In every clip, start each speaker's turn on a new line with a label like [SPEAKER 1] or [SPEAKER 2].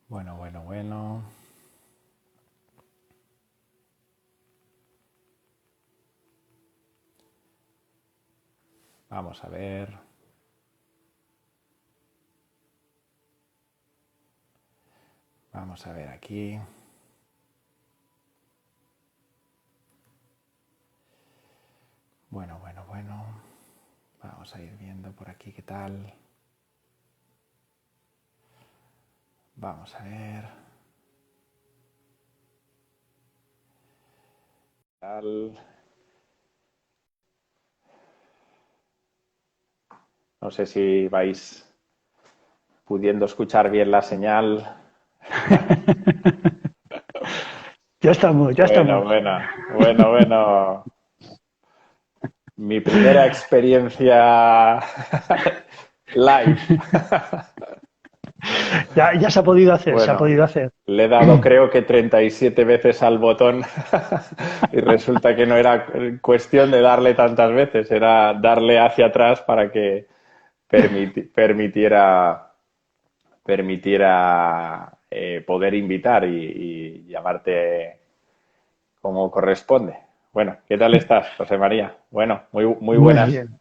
[SPEAKER 1] Bueno, bueno, bueno. Vamos a ver. Vamos a ver aquí. Bueno, bueno, bueno. Vamos a ir viendo por aquí qué tal. Vamos a ver. ¿Qué tal? No sé si vais pudiendo escuchar bien la señal.
[SPEAKER 2] Ya estamos, ya
[SPEAKER 1] Bueno,
[SPEAKER 2] estamos.
[SPEAKER 1] bueno, bueno, bueno. Mi primera experiencia live.
[SPEAKER 2] Ya se ha podido hacer, se ha
[SPEAKER 1] Bueno,
[SPEAKER 2] podido hacer.
[SPEAKER 1] le he dado creo que 37 veces al botón y resulta que no era cuestión de darle tantas veces, era darle hacia atrás para que permitiera poder invitar y llamarte como corresponde. Bueno, ¿qué tal estás, José María? Bueno, muy
[SPEAKER 2] Muy
[SPEAKER 1] buenas.
[SPEAKER 2] bien.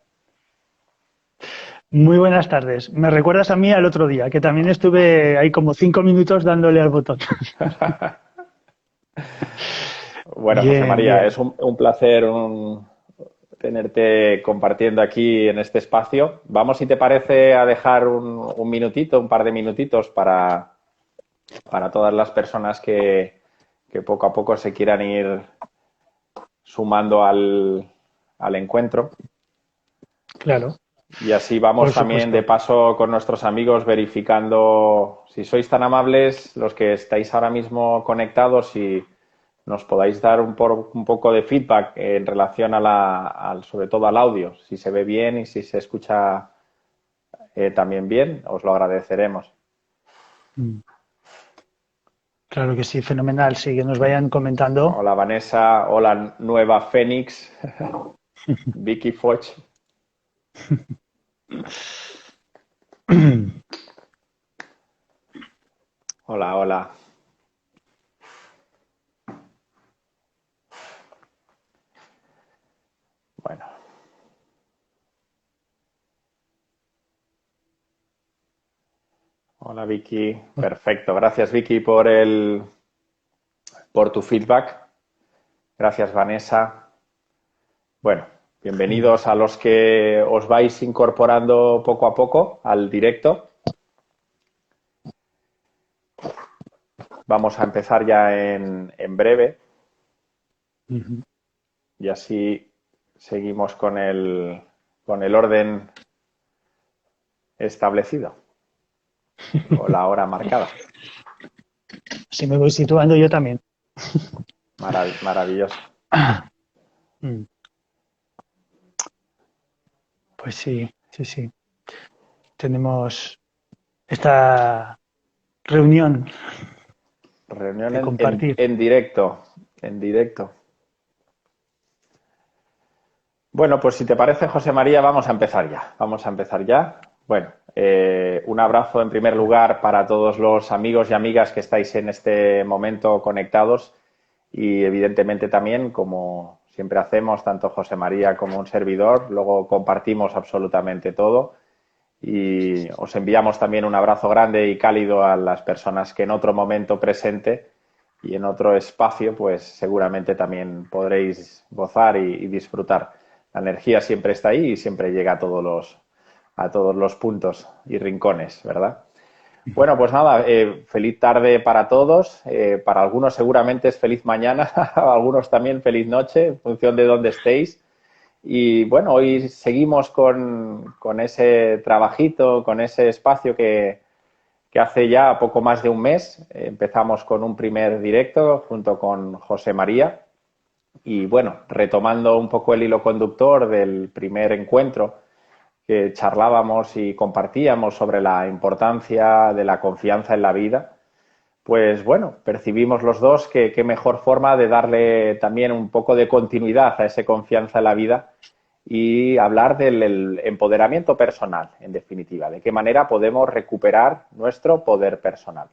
[SPEAKER 2] Muy buenas tardes. Me recuerdas a mí al otro día, que también estuve ahí como 5 minutos dándole al botón.
[SPEAKER 1] Bueno, José
[SPEAKER 2] Bien,
[SPEAKER 1] María,
[SPEAKER 2] bien.
[SPEAKER 1] es un placer tenerte compartiendo aquí en este espacio. Vamos, si te parece, a dejar un minutito, un par de minutitos para todas las personas que poco a poco se quieran ir sumando al encuentro.
[SPEAKER 2] Claro,
[SPEAKER 1] Y así
[SPEAKER 2] por
[SPEAKER 1] vamos también de
[SPEAKER 2] supuesto.
[SPEAKER 1] paso con nuestros amigos verificando si sois tan amables, los que estáis ahora mismo conectados, y nos podáis dar un poco de feedback en relación sobre todo al audio, si se ve bien y si se escucha también bien, os lo agradeceremos.
[SPEAKER 2] Mm, Claro que sí, fenomenal. Sí, que nos vayan comentando.
[SPEAKER 1] Hola Vanessa, hola Nueva Fénix, Vicky Foch. Hola, hola. Bueno, hola Vicky. Perfecto. Gracias Vicky por tu feedback. Gracias Vanessa. Bueno, bienvenidos a los que os vais incorporando poco a poco al directo. Vamos a empezar ya en breve
[SPEAKER 2] Ujú.
[SPEAKER 1] y así seguimos con el orden establecido o la hora marcada.
[SPEAKER 2] Así me voy situando yo también.
[SPEAKER 1] Maravilloso.
[SPEAKER 2] Mm, Pues sí, sí, sí. Tenemos esta reunión
[SPEAKER 1] Reunión
[SPEAKER 2] de compartir.
[SPEAKER 1] en directo. En directo. Bueno, pues si te parece, José María, vamos a empezar ya. Vamos a empezar ya. Bueno, un abrazo en primer lugar para todos los amigos y amigas que estáis en este momento conectados y evidentemente también, como siempre hacemos, tanto José María como un servidor, luego compartimos absolutamente todo y os enviamos también un abrazo grande y cálido a las personas que en otro momento presente y en otro espacio, pues seguramente también podréis gozar y disfrutar. La energía siempre está ahí y siempre llega a todos los puntos y rincones, ¿verdad? Bueno, pues nada, feliz tarde para todos. Para algunos seguramente es feliz mañana, algunos también feliz noche, en función de dónde estéis. Y bueno, hoy seguimos con ese trabajito, con ese espacio que hace ya poco más de un mes empezamos con un primer directo junto con José María. Y bueno, retomando un poco el hilo conductor del primer encuentro que charlábamos y compartíamos sobre la importancia de la confianza en la vida, pues bueno, percibimos los dos que qué mejor forma de darle también un poco de continuidad a esa confianza en la vida y hablar del empoderamiento personal, en definitiva, de qué manera podemos recuperar nuestro poder personal.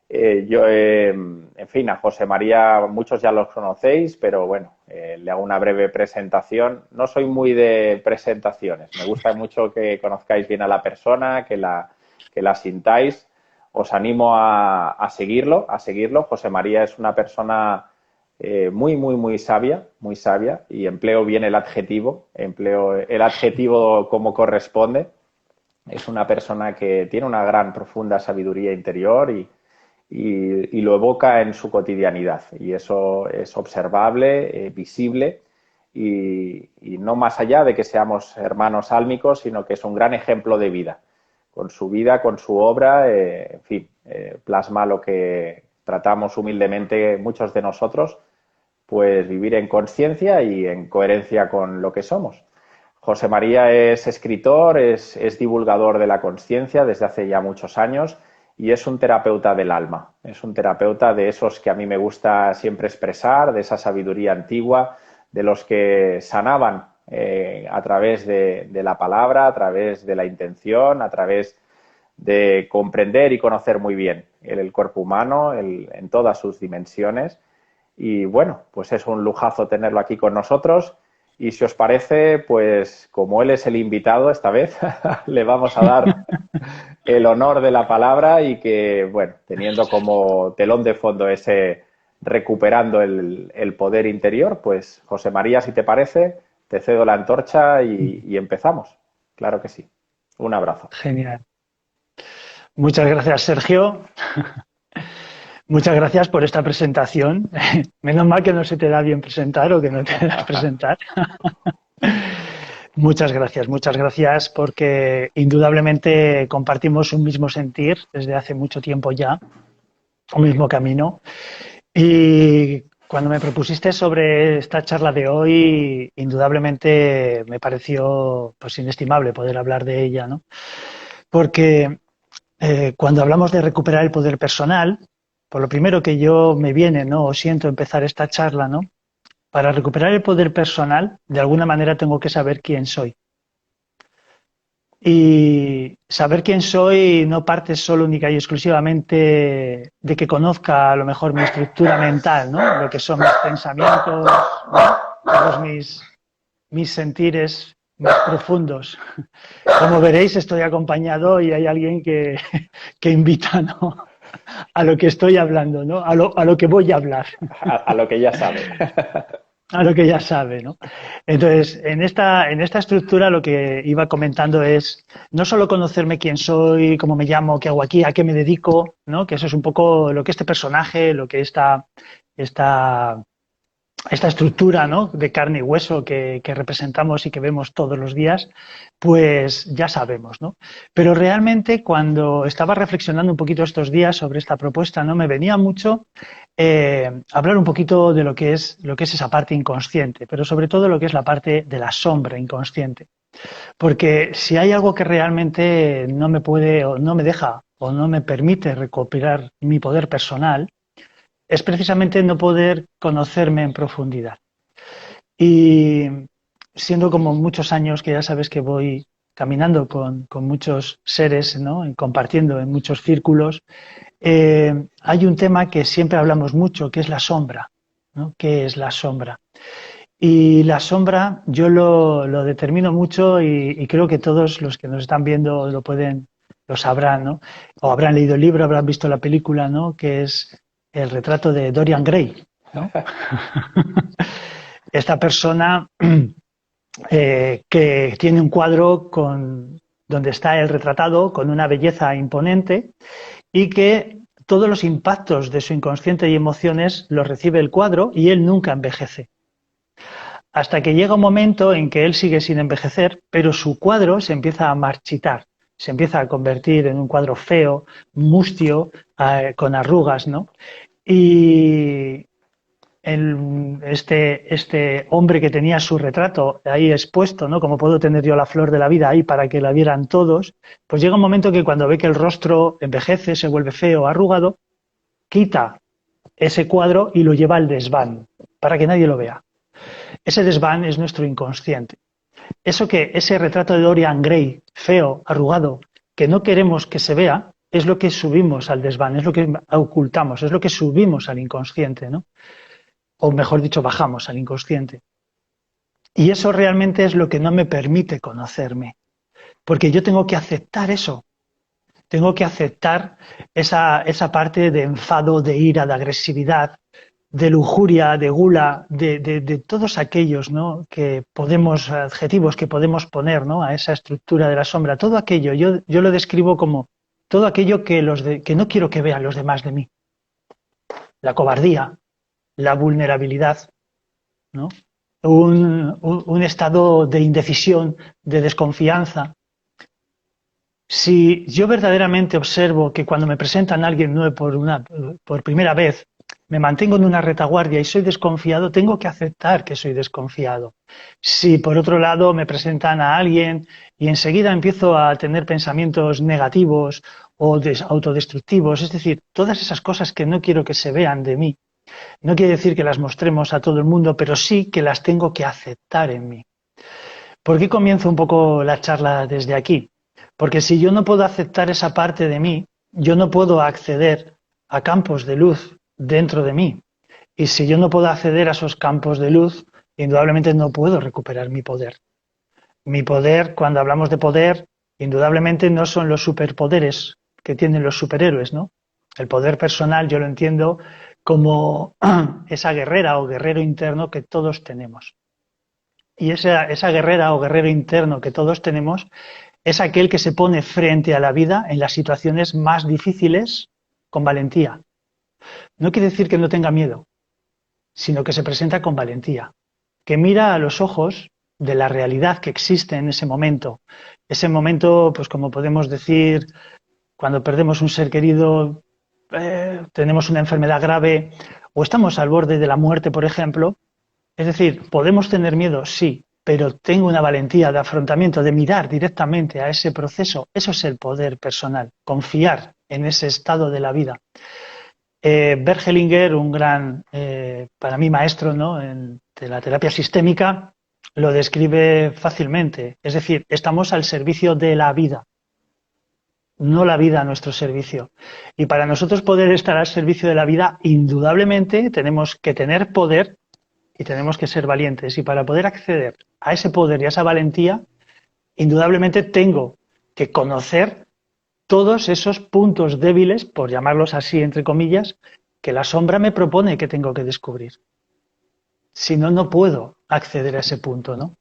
[SPEAKER 1] En fin, a José María muchos ya los conocéis, pero bueno, le hago una breve presentación. No soy muy de presentaciones, me gusta mucho que conozcáis bien a la persona, que la sintáis. Os animo a seguirlo, a seguirlo. José María es una persona muy sabia, y empleo bien empleo el adjetivo como corresponde. Es una persona que tiene una gran, profunda sabiduría interior y lo evoca en su cotidianidad. Y eso es observable, visible y no más allá de que seamos hermanos álmicos, sino que es un gran ejemplo de vida, con su obra, en fin, plasma lo que tratamos humildemente muchos de nosotros, pues vivir en conciencia y en coherencia con lo que somos. José María es escritor, es divulgador de la conciencia desde hace ya muchos años y es un terapeuta del alma. Es un terapeuta de esos que a mí me gusta siempre expresar, de esa sabiduría antigua, de los que sanaban a través de la palabra, a través de la intención, a través de comprender y conocer muy bien el cuerpo humano en todas sus dimensiones. Y bueno, pues es un lujazo tenerlo aquí con nosotros. Y si os parece, pues como él es el invitado esta vez, le vamos a dar el honor de la palabra y que, bueno, teniendo como telón de fondo ese recuperando el poder interior, pues José María, si te parece, te cedo la antorcha y empezamos. Claro que sí. Un abrazo.
[SPEAKER 2] Genial. Muchas gracias, Sergio. Muchas gracias por esta presentación. Menos mal que no se te da bien presentar o que no te das presentar. Muchas gracias porque indudablemente compartimos un mismo sentir desde hace mucho tiempo ya, un mismo camino. Y cuando me propusiste sobre esta charla de hoy, indudablemente me pareció pues inestimable poder hablar de ella, ¿no? Porque cuando hablamos de recuperar el poder personal, por lo primero que yo me viene, ¿no? O siento empezar esta charla, ¿no? Para recuperar el poder personal, de alguna manera tengo que saber quién soy. Y saber quién soy no parte solo única y exclusivamente de que conozca a lo mejor mi estructura mental, ¿no? Lo que son mis pensamientos, ¿no? Todos mis sentires más profundos. Como veréis, estoy acompañado y hay alguien que invita, ¿no? A lo que estoy hablando, ¿no? A lo que voy a hablar.
[SPEAKER 1] A lo que ya sabe.
[SPEAKER 2] A lo que ya sabe, ¿no? Entonces, en esta estructura lo que iba comentando es no solo conocerme quién soy, cómo me llamo, qué hago aquí, a qué me dedico, ¿no? Que eso es un poco lo que este personaje, lo que esta estructura, ¿no? De carne y hueso que representamos y que vemos todos los días, pues ya sabemos, ¿no? Pero realmente cuando estaba reflexionando un poquito estos días sobre esta propuesta, ¿no? Me venía mucho hablar un poquito de lo que es esa parte inconsciente, pero sobre todo lo que es la parte de la sombra inconsciente. Porque si hay algo que realmente no me puede o no me deja o no me permite recuperar mi poder personal, es precisamente no poder conocerme en profundidad. Y siendo como muchos años que ya sabes que voy caminando con muchos seres, ¿no? Y compartiendo en muchos círculos, hay un tema que siempre hablamos mucho, que es la sombra, ¿no? ¿Qué es la sombra? Y la sombra yo lo determino mucho y creo que todos los que nos están viendo lo sabrán, ¿no? O habrán leído el libro, habrán visto la película, ¿no? Que es el retrato de Dorian Gray, ¿no? Esta persona que tiene un cuadro donde está el retratado con una belleza imponente y que todos los impactos de su inconsciente y emociones los recibe el cuadro y él nunca envejece. Hasta que llega un momento en que él sigue sin envejecer, pero su cuadro se empieza a marchitar, se empieza a convertir en un cuadro feo, mustio, con arrugas, ¿no? Y este hombre que tenía su retrato ahí expuesto, ¿no? Como puedo tener yo la flor de la vida ahí para que la vieran todos, pues llega un momento que cuando ve que el rostro envejece, se vuelve feo, arrugado, quita ese cuadro y lo lleva al desván, para que nadie lo vea. Ese desván es nuestro inconsciente. Ese retrato de Dorian Gray, feo, arrugado, que no queremos que se vea, es lo que subimos al desván, es lo que ocultamos, es lo que subimos al inconsciente, ¿no? O mejor dicho, bajamos al inconsciente. Y eso realmente es lo que no me permite conocerme, porque yo tengo que aceptar eso, tengo que aceptar esa parte de enfado, de ira, de agresividad, de lujuria, de gula, de todos aquellos, ¿no? Que podemos, adjetivos que podemos poner, ¿no? A esa estructura de la sombra, todo aquello, yo lo describo como todo aquello que no quiero que vean los demás de mí. La cobardía, la vulnerabilidad, ¿no? Un estado de indecisión, de desconfianza. Si yo verdaderamente observo que cuando me presentan a alguien nuevo por primera vez, me mantengo en una retaguardia y soy desconfiado, tengo que aceptar que soy desconfiado. Si por otro lado me presentan a alguien y enseguida empiezo a tener pensamientos negativos o autodestructivos, es decir, todas esas cosas que no quiero que se vean de mí, no quiere decir que las mostremos a todo el mundo, pero sí que las tengo que aceptar en mí. ¿Por qué comienzo un poco la charla desde aquí? Porque si yo no puedo aceptar esa parte de mí, yo no puedo acceder a campos de luz dentro de mí. Y si yo no puedo acceder a esos campos de luz, indudablemente no puedo recuperar mi poder. Mi poder, cuando hablamos de poder, indudablemente no son los superpoderes que tienen los superhéroes, ¿no? El poder personal yo lo entiendo como esa guerrera o guerrero interno que todos tenemos. Y esa guerrera o guerrero interno que todos tenemos es aquel que se pone frente a la vida en las situaciones más difíciles con valentía. No quiere decir que no tenga miedo, sino que se presenta con valentía, que mira a los ojos de la realidad que existe en ese momento. Ese momento, pues como podemos decir, cuando perdemos un ser querido, tenemos una enfermedad grave o estamos al borde de la muerte, por ejemplo. Es decir, podemos tener miedo, sí, pero tengo una valentía de afrontamiento, de mirar directamente a ese proceso. Eso es el poder personal, confiar en ese estado de la vida. Bert Hellinger, un gran, para mí, maestro, ¿no? De la terapia sistémica, lo describe fácilmente. Es decir, estamos al servicio de la vida, no la vida a nuestro servicio. Y para nosotros poder estar al servicio de la vida, indudablemente tenemos que tener poder y tenemos que ser valientes. Y para poder acceder a ese poder y a esa valentía, indudablemente tengo que conocer todos esos puntos débiles, por llamarlos así entre comillas, que la sombra me propone que tengo que descubrir. Si no, no puedo acceder a ese punto, ¿no?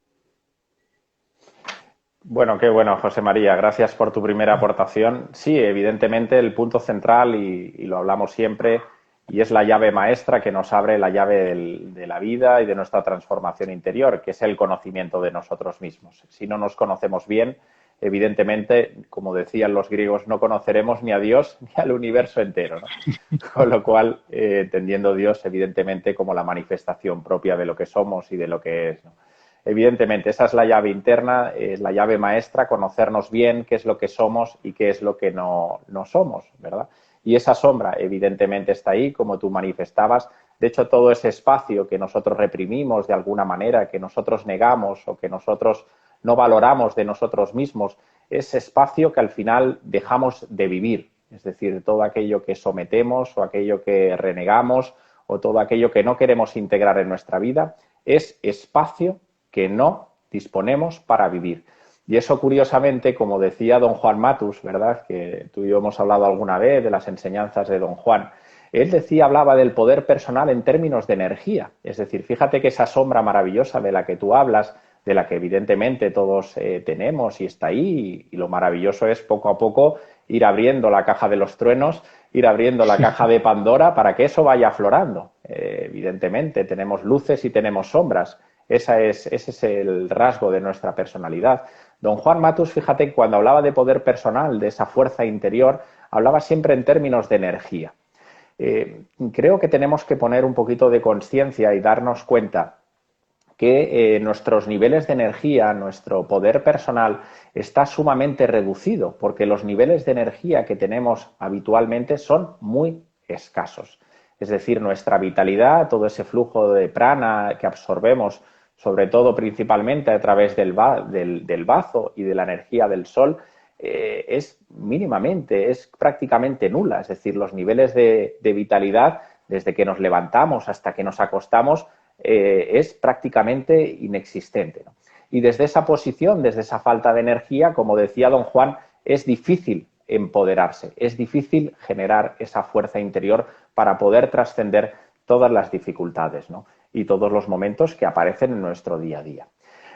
[SPEAKER 1] Bueno, qué bueno, José María. Gracias por tu primera aportación. Sí, evidentemente el punto central, y lo hablamos siempre, y es la llave maestra que nos abre la llave de la vida y de nuestra transformación interior, que es el conocimiento de nosotros mismos. Si no nos conocemos bien, evidentemente, como decían los griegos, no conoceremos ni a Dios ni al universo entero, ¿no? Con lo cual, entendiendo Dios, evidentemente, como la manifestación propia de lo que somos y de lo que es, ¿no? Evidentemente, esa es la llave interna, es la llave maestra, conocernos bien qué es lo que somos y qué es lo que no somos, ¿verdad? Y esa sombra, evidentemente, está ahí, como tú manifestabas. De hecho, todo ese espacio que nosotros reprimimos de alguna manera, que nosotros negamos o que nosotros no valoramos de nosotros mismos, es espacio que al final dejamos de vivir. Es decir, todo aquello que sometemos o aquello que renegamos o todo aquello que no queremos integrar en nuestra vida es espacio que no disponemos para vivir. Y eso, curiosamente, como decía don Juan Matus, ¿verdad?, que tú y yo hemos hablado alguna vez de las enseñanzas de don Juan, él hablaba del poder personal en términos de energía. Es decir, fíjate que esa sombra maravillosa de la que tú hablas, de la que evidentemente todos tenemos y está ahí, y lo maravilloso es poco a poco ir abriendo la caja de los truenos, ir abriendo la caja de Pandora para que eso vaya aflorando. Evidentemente, tenemos luces y tenemos sombras. Ese es el rasgo de nuestra personalidad. Don Juan Matus, fíjate, cuando hablaba de poder personal, de esa fuerza interior, hablaba siempre en términos de energía. Creo que tenemos que poner un poquito de conciencia y darnos cuenta que nuestros niveles de energía, nuestro poder personal está sumamente reducido, porque los niveles de energía que tenemos habitualmente son muy escasos. Es decir, nuestra vitalidad, todo ese flujo de prana que absorbemos, sobre todo principalmente a través del bazo y de la energía del sol, es mínimamente, es prácticamente nula. Es decir, los niveles de vitalidad desde que nos levantamos hasta que nos acostamos es prácticamente inexistente, ¿no? Y desde esa posición, desde esa falta de energía, como decía don Juan, es difícil empoderarse, es difícil generar esa fuerza interior para poder trascender todas las dificultades, ¿no? Y todos los momentos que aparecen en nuestro día a día.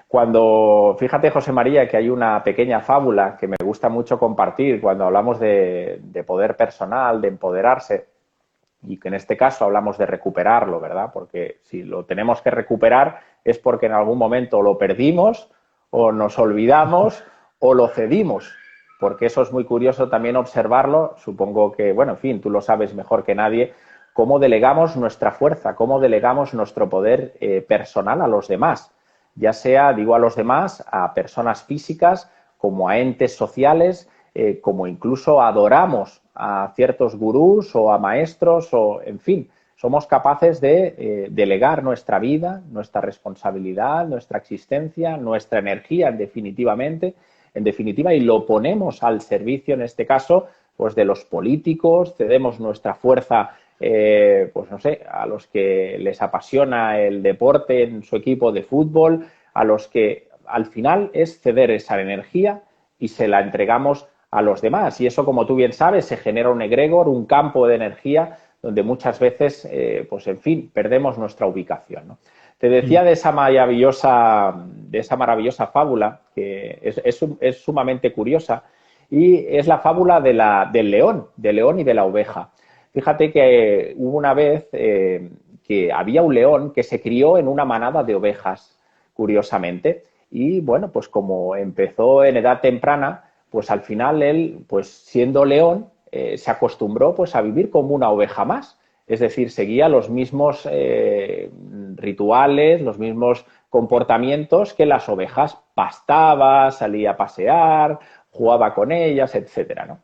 [SPEAKER 1] Cuando, fíjate, José María, que hay una pequeña fábula que me gusta mucho compartir cuando hablamos de poder personal, de empoderarse, y que en este caso hablamos de recuperarlo, ¿verdad? Porque si lo tenemos que recuperar es porque en algún momento lo perdimos o nos olvidamos o lo cedimos, porque eso es muy curioso también observarlo. Supongo que, bueno, en fin, tú lo sabes mejor que nadie, cómo delegamos nuestra fuerza, cómo delegamos nuestro poder personal a los demás, ya sea, digo, a los demás, a personas físicas, como a entes sociales, como incluso adoramos a ciertos gurús o a maestros, o en fin, somos capaces de delegar nuestra vida, nuestra responsabilidad, nuestra existencia, nuestra energía, en definitiva, y lo ponemos al servicio, en este caso, pues de los políticos, cedemos nuestra fuerza, pues no sé, a los que les apasiona el deporte en su equipo de fútbol, a los que al final es ceder esa energía y se la entregamos a los demás. Y eso, como tú bien sabes, se genera un egregor, un campo de energía donde muchas veces, pues en fin, perdemos nuestra ubicación, ¿no? Te decía de esa maravillosa fábula, que es sumamente curiosa, y es la fábula del león y de la oveja. Fíjate que hubo una vez que había un león que se crió en una manada de ovejas, curiosamente, y bueno, pues como empezó en edad temprana, pues al final él, pues siendo león, se acostumbró pues a vivir como una oveja más. Es decir, seguía los mismos rituales, los mismos comportamientos que las ovejas. Pastaba, salía a pasear, jugaba con ellas, etcétera, ¿no?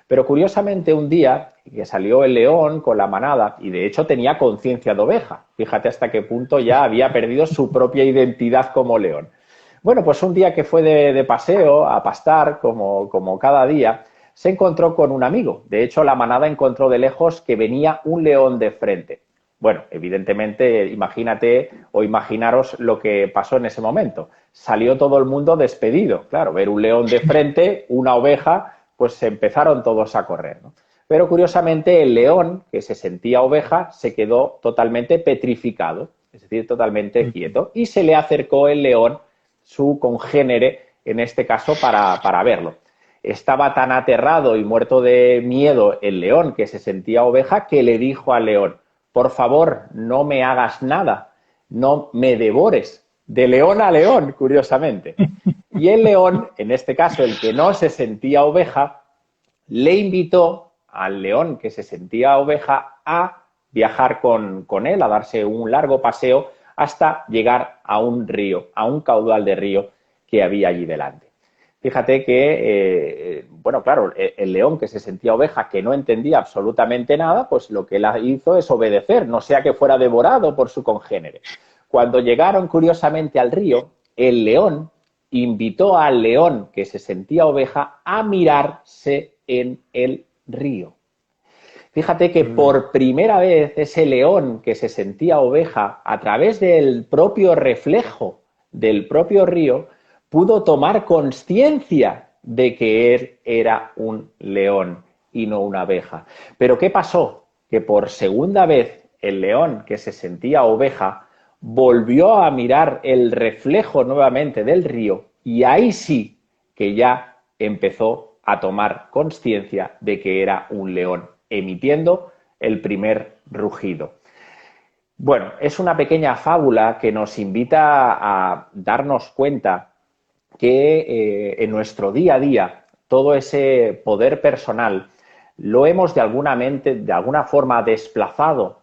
[SPEAKER 1] Pero curiosamente un día que salió el león con la manada, y de hecho tenía conciencia de oveja, fíjate hasta qué punto ya había perdido su propia identidad como león. Bueno, pues un día que fue de paseo a pastar, como cada día, se encontró con un amigo. De hecho, la manada encontró de lejos que venía un león de frente. Bueno, evidentemente, imagínate o imaginaros lo que pasó en ese momento. Salió todo el mundo despedido. Claro, ver un león de frente, una oveja, pues se empezaron todos a correr, ¿no? Pero curiosamente el león, que se sentía oveja, se quedó totalmente petrificado, es decir, totalmente quieto, y se le acercó el león, su congénere, en este caso, para verlo. Estaba tan aterrado y muerto de miedo el león, que se sentía oveja, que le dijo al león: por favor, no me hagas nada, no me devores. De león a león, curiosamente. Y el león, en este caso el que no se sentía oveja, le invitó al león que se sentía oveja a viajar con él, a darse un largo paseo hasta llegar a un río, a un caudal de río que había allí delante. Fíjate que, bueno, claro, el león que se sentía oveja, que no entendía absolutamente nada, pues lo que él hizo es obedecer, no sea que fuera devorado por su congénere. Cuando llegaron curiosamente al río, el león invitó al león que se sentía oveja a mirarse en el río. Fíjate que por primera vez ese león que se sentía oveja, a través del propio reflejo del propio río, pudo tomar conciencia de que él era un león y no una oveja. Pero ¿qué pasó? Que por segunda vez el león que se sentía oveja volvió a mirar el reflejo nuevamente del río, y ahí sí que ya empezó a tomar conciencia de que era un león, emitiendo el primer rugido. Bueno, es una pequeña fábula que nos invita a darnos cuenta que en nuestro día a día todo ese poder personal lo hemos de alguna forma desplazado,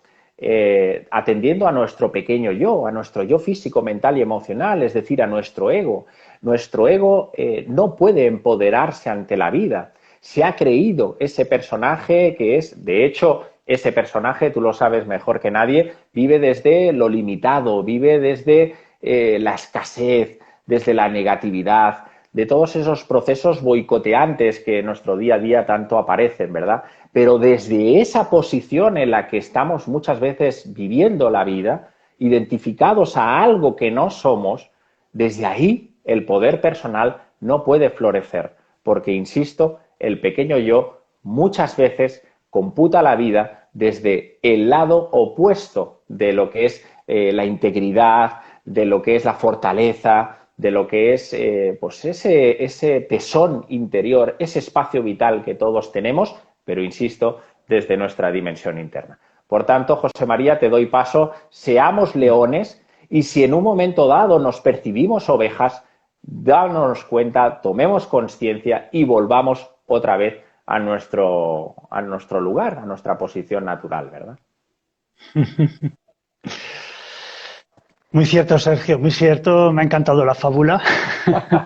[SPEAKER 1] atendiendo a nuestro pequeño yo, a nuestro yo físico, mental y emocional, es decir, a nuestro ego. Nuestro ego no puede empoderarse ante la vida. Se ha creído ese personaje que es, de hecho, ese personaje, tú lo sabes mejor que nadie, vive desde lo limitado, vive desde la escasez, desde la negatividad, de todos esos procesos boicoteantes que en nuestro día a día tanto aparecen, ¿verdad? Pero desde esa posición en la que estamos muchas veces viviendo la vida, identificados a algo que no somos, desde ahí el poder personal no puede florecer, porque, insisto, el pequeño yo muchas veces computa la vida desde el lado opuesto de lo que es la integridad, de lo que es la fortaleza, de lo que es pues ese tesón interior, ese espacio vital que todos tenemos, pero insisto, desde nuestra dimensión interna. Por tanto, José María, te doy paso, seamos leones y si en un momento dado nos percibimos ovejas, dámonos cuenta, tomemos conciencia y volvamos otra vez a nuestro lugar, a nuestra posición natural, ¿verdad?
[SPEAKER 2] Muy cierto, Sergio, muy cierto. Me ha encantado la fábula.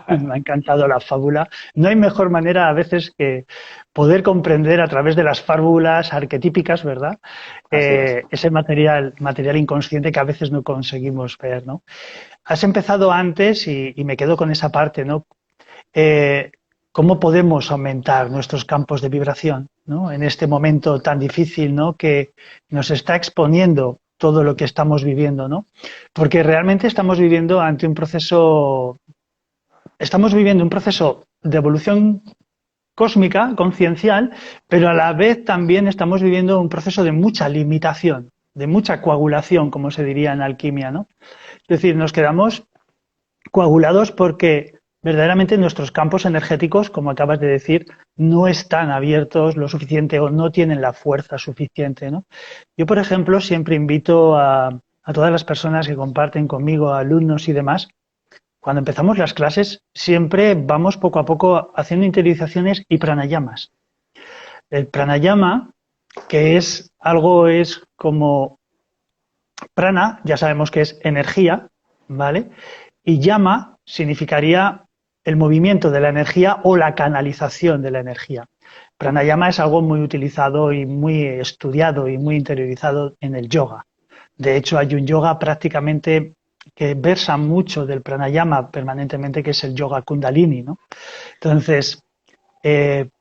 [SPEAKER 2] Me ha encantado la fábula. No hay mejor manera a veces que poder comprender a través de las fábulas arquetípicas, ¿verdad? Ese material inconsciente que a veces no conseguimos ver, ¿no? Has empezado antes y me quedo con esa parte, ¿no? ¿Cómo podemos aumentar nuestros campos de vibración, ¿no? En este momento tan difícil, ¿no? Que nos está exponiendo todo lo que estamos viviendo, ¿no? Porque realmente estamos viviendo un proceso de evolución cósmica, conciencial, pero a la vez también estamos viviendo un proceso de mucha limitación, de mucha coagulación, como se diría en alquimia, ¿no? Es decir, nos quedamos coagulados porque verdaderamente nuestros campos energéticos, como acabas de decir, no están abiertos lo suficiente o no tienen la fuerza suficiente, ¿no? Yo, por ejemplo, siempre invito a todas las personas que comparten conmigo, alumnos y demás, cuando empezamos las clases, siempre vamos poco a poco haciendo interiorizaciones y pranayamas. El pranayama, que es como prana, ya sabemos que es energía, ¿vale? Y llama significaría el movimiento de la energía o la canalización de la energía. Pranayama es algo muy utilizado y muy estudiado y muy interiorizado en el yoga. De hecho, hay un yoga prácticamente que versa mucho del pranayama permanentemente, que es el yoga kundalini, ¿no? Entonces,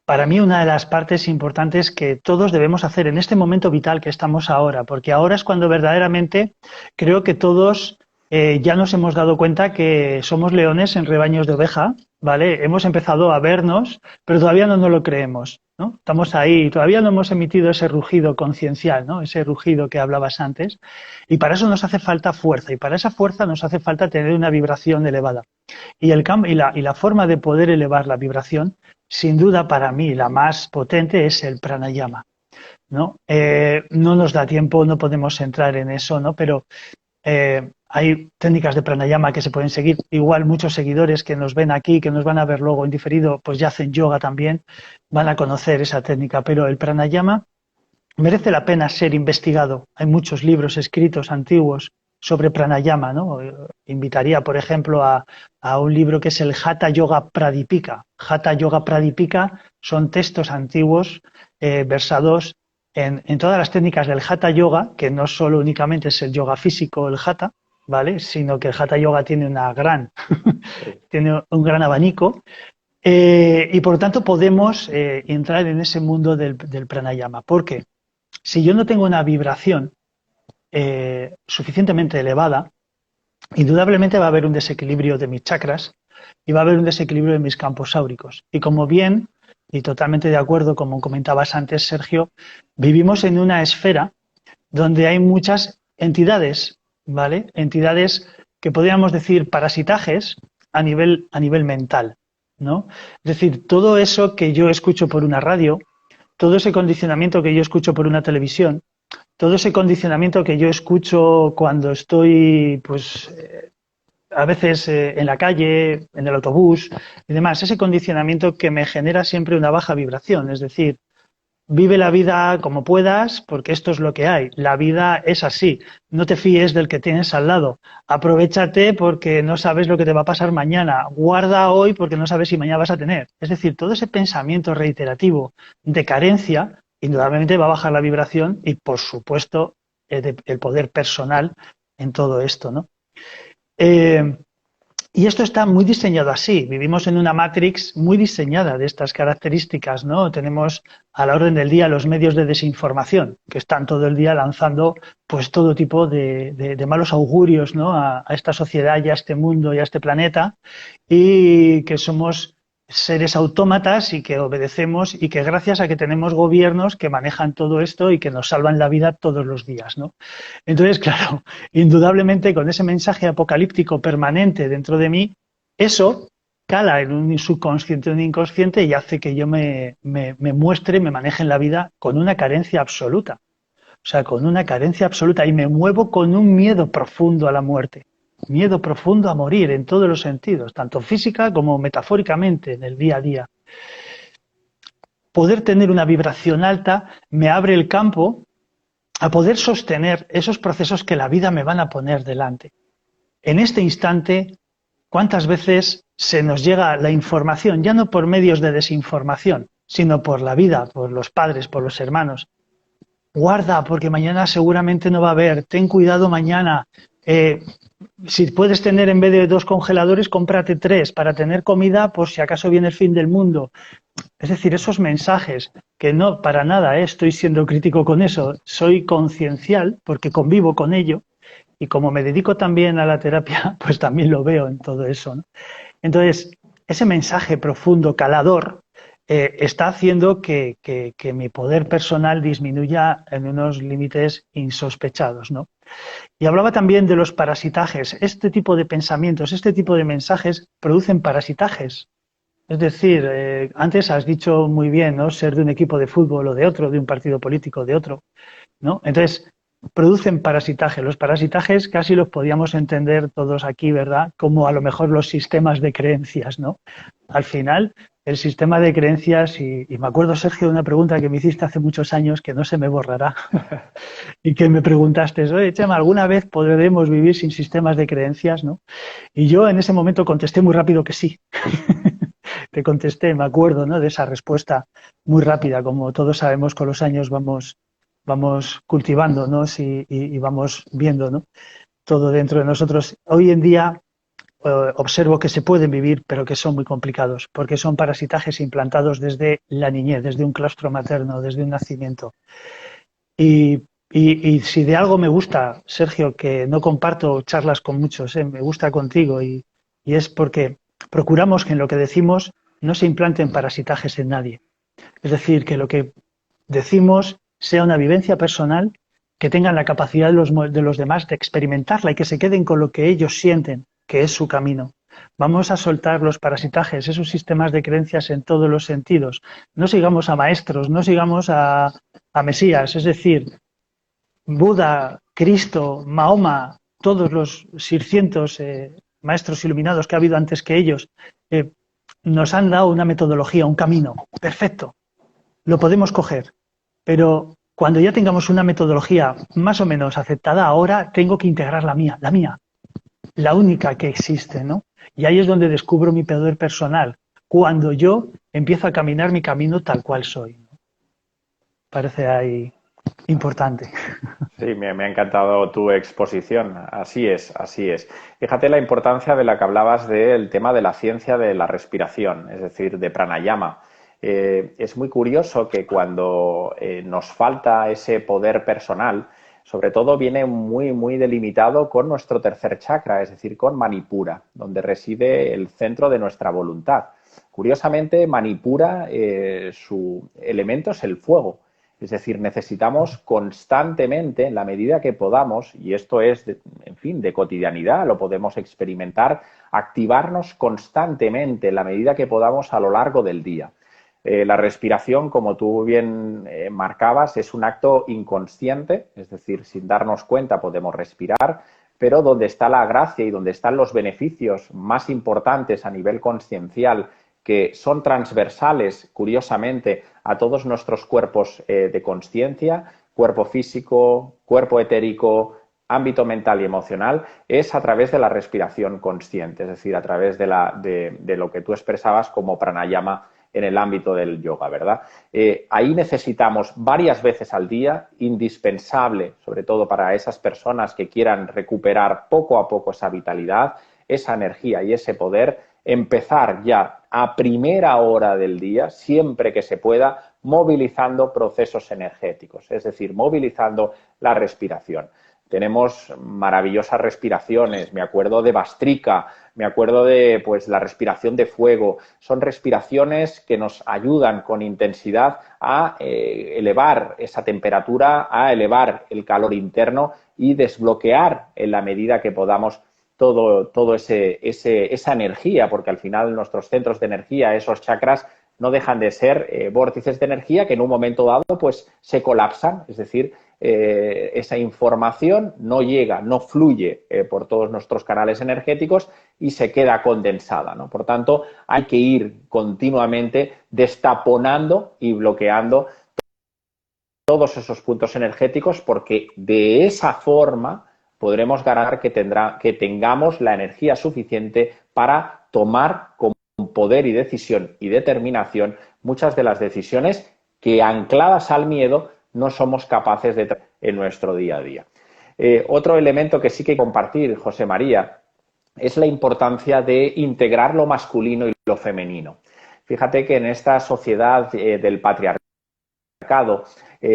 [SPEAKER 2] para mí una de las partes importantes que todos debemos hacer en este momento vital que estamos ahora, porque ahora es cuando verdaderamente creo que todos ya nos hemos dado cuenta que somos leones en rebaños de oveja, ¿vale? Hemos empezado a vernos, pero todavía no nos lo creemos, ¿no? Estamos ahí, todavía no hemos emitido ese rugido conciencial, ¿no? Ese rugido que hablabas antes, y para eso nos hace falta fuerza, y para esa fuerza nos hace falta tener una vibración elevada. Y la forma de poder elevar la vibración, sin duda para mí la más potente, es el pranayama, ¿no? No nos da tiempo, no podemos entrar en eso, ¿no? Pero hay técnicas de pranayama que se pueden seguir. Igual muchos seguidores que nos ven aquí, que nos van a ver luego en diferido, pues ya hacen yoga también, van a conocer esa técnica. Pero el pranayama merece la pena ser investigado. Hay muchos libros escritos antiguos sobre pranayama, ¿no? Invitaría, por ejemplo, a un libro que es el Hatha Yoga Pradipika. Hatha Yoga Pradipika son textos antiguos versados en todas las técnicas del Hatha Yoga, que no solo únicamente es el yoga físico, el Hatha, ¿vale? Sino que el Hatha Yoga tiene tiene un gran abanico. Y por lo tanto podemos entrar en ese mundo del pranayama. ¿Por qué? Si yo no tengo una vibración suficientemente elevada, indudablemente va a haber un desequilibrio de mis chakras y va a haber un desequilibrio de mis campos áuricos. Y como bien, y totalmente de acuerdo, como comentabas antes, Sergio, vivimos en una esfera donde hay muchas entidades, ¿vale? Entidades que podríamos decir parasitajes a nivel mental, ¿no? Es decir, todo eso que yo escucho por una radio, todo ese condicionamiento que yo escucho por una televisión, todo ese condicionamiento que yo escucho cuando estoy, pues, a veces en la calle, en el autobús y demás, ese condicionamiento que me genera siempre una baja vibración, es decir, vive la vida como puedas porque esto es lo que hay, la vida es así, no te fíes del que tienes al lado, aprovéchate porque no sabes lo que te va a pasar mañana, guarda hoy porque no sabes si mañana vas a tener. Es decir, todo ese pensamiento reiterativo de carencia indudablemente va a bajar la vibración y, por supuesto, el poder personal en todo esto, ¿no? Y esto está muy diseñado así. Vivimos en una matrix muy diseñada de estas características, ¿no? Tenemos a la orden del día los medios de desinformación, que están todo el día lanzando pues todo tipo de malos augurios, ¿no? A esta sociedad y a este mundo y a este planeta, y que somos seres autómatas y que obedecemos y que gracias a que tenemos gobiernos que manejan todo esto y que nos salvan la vida todos los días, ¿no? Entonces, claro, indudablemente con ese mensaje apocalíptico permanente dentro de mí, eso cala en un subconsciente, un inconsciente y hace que yo me muestre, me maneje en la vida con una carencia absoluta. O sea, con una carencia absoluta y me muevo con un miedo profundo a la muerte. Miedo profundo a morir en todos los sentidos, tanto física como metafóricamente en el día a día. Poder tener una vibración alta me abre el campo a poder sostener esos procesos que la vida me van a poner delante. En este instante, ¿cuántas veces se nos llega la información, ya no por medios de desinformación, sino por la vida, por los padres, por los hermanos? Guarda, porque mañana seguramente no va a haber, ten cuidado mañana. Si puedes tener en vez de 2 congeladores, cómprate 3 para tener comida por si acaso viene el fin del mundo. Es decir, esos mensajes que no, para nada, estoy siendo crítico con eso, soy conciencial porque convivo con ello y como me dedico también a la terapia, pues también lo veo en todo eso, ¿no? Entonces, ese mensaje profundo, calador, está haciendo que mi poder personal disminuya en unos límites insospechados, ¿no? Y hablaba también de los parasitajes. Este tipo de pensamientos, este tipo de mensajes producen parasitajes. Es decir, antes has dicho muy bien, ¿no? Ser de un equipo de fútbol o de otro, de un partido político o de otro, ¿no? Entonces, producen parasitaje. Los parasitajes casi los podíamos entender todos aquí, ¿verdad? Como a lo mejor los sistemas de creencias, ¿no? Al final, el sistema de creencias, y me acuerdo, Sergio, de una pregunta que me hiciste hace muchos años que no se me borrará, y que me preguntaste, oye, Chema, ¿alguna vez podremos vivir sin sistemas de creencias, no? Y yo en ese momento contesté muy rápido que sí. Te contesté, me acuerdo, ¿no? De esa respuesta muy rápida, como todos sabemos, con los años vamos cultivándonos y vamos viendo, ¿no? Todo dentro de nosotros. Hoy en día observo que se pueden vivir, pero que son muy complicados, porque son parasitajes implantados desde la niñez, desde un claustro materno, desde un nacimiento. Y, y si de algo me gusta, Sergio, que no comparto charlas con muchos, me gusta contigo, y es porque procuramos que en lo que decimos no se implanten parasitajes en nadie. Es decir, que lo que decimos sea una vivencia personal, que tengan la capacidad de los demás de experimentarla y que se queden con lo que ellos sienten, que es su camino. Vamos a soltar los parasitajes, esos sistemas de creencias en todos los sentidos. No sigamos a maestros, no sigamos a Mesías, es decir, Buda, Cristo, Mahoma, todos los 600 maestros iluminados que ha habido antes que ellos, nos han dado una metodología, un camino. Perfecto, lo podemos coger, pero cuando ya tengamos una metodología más o menos aceptada, ahora tengo que integrar la mía, la única que existe, ¿no? Y ahí es donde descubro mi poder personal, cuando yo empiezo a caminar mi camino tal cual soy, ¿no? Parece ahí importante.
[SPEAKER 1] Sí, me ha encantado tu exposición. Así es, así es. Fíjate la importancia de la que hablabas del tema de la ciencia de la respiración, es decir, de pranayama. Es muy curioso que cuando nos falta ese poder personal, sobre todo viene muy, muy delimitado con nuestro tercer chakra, es decir, con Manipura, donde reside el centro de nuestra voluntad. Curiosamente, Manipura, su elemento es el fuego. Es decir, necesitamos constantemente, en la medida que podamos, y esto es, en fin, de cotidianidad, lo podemos experimentar, activarnos constantemente en la medida que podamos a lo largo del día. La respiración, como tú bien marcabas, es un acto inconsciente, es decir, sin darnos cuenta podemos respirar, pero donde está la gracia y donde están los beneficios más importantes a nivel consciencial, que son transversales, curiosamente, a todos nuestros cuerpos de consciencia, cuerpo físico, cuerpo etérico, ámbito mental y emocional, es a través de la respiración consciente, es decir, a través de lo que tú expresabas como pranayama en el ámbito del yoga, ¿verdad? Ahí necesitamos varias veces al día, indispensable, sobre todo para esas personas que quieran recuperar poco a poco esa vitalidad, esa energía y ese poder, empezar ya a primera hora del día, siempre que se pueda, movilizando procesos energéticos, es decir, movilizando la respiración. Tenemos maravillosas respiraciones, me acuerdo de Bastrika, me acuerdo de pues, la respiración de fuego. Son respiraciones que nos ayudan con intensidad a elevar esa temperatura, a elevar el calor interno y desbloquear en la medida que podamos todo esa energía, porque al final nuestros centros de energía, esos chakras, no dejan de ser vórtices de energía que en un momento dado pues se colapsan, es decir, esa información no llega, no fluye por todos nuestros canales energéticos y se queda condensada, ¿no? Por tanto, hay que ir continuamente destaponando y bloqueando todos esos puntos energéticos porque de esa forma podremos ganar que tengamos la energía suficiente para tomar con poder y decisión y determinación muchas de las decisiones que ancladas al miedo no somos capaces de tomar en nuestro día a día. Otro elemento que sí que compartir, José María, es la importancia de integrar lo masculino y lo femenino. Fíjate que en esta sociedad del patriarcado,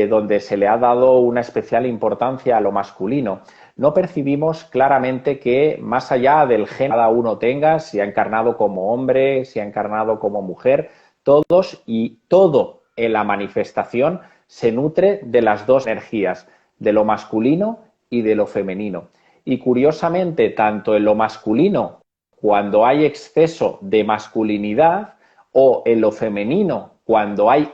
[SPEAKER 1] donde se le ha dado una especial importancia a lo masculino, no percibimos claramente que más allá del género que cada uno tenga, si ha encarnado como hombre, si ha encarnado como mujer, todos y todo en la manifestación se nutre de las dos energías, de lo masculino y de lo femenino. Y curiosamente, tanto en lo masculino, cuando hay exceso de masculinidad, o en lo femenino, cuando hay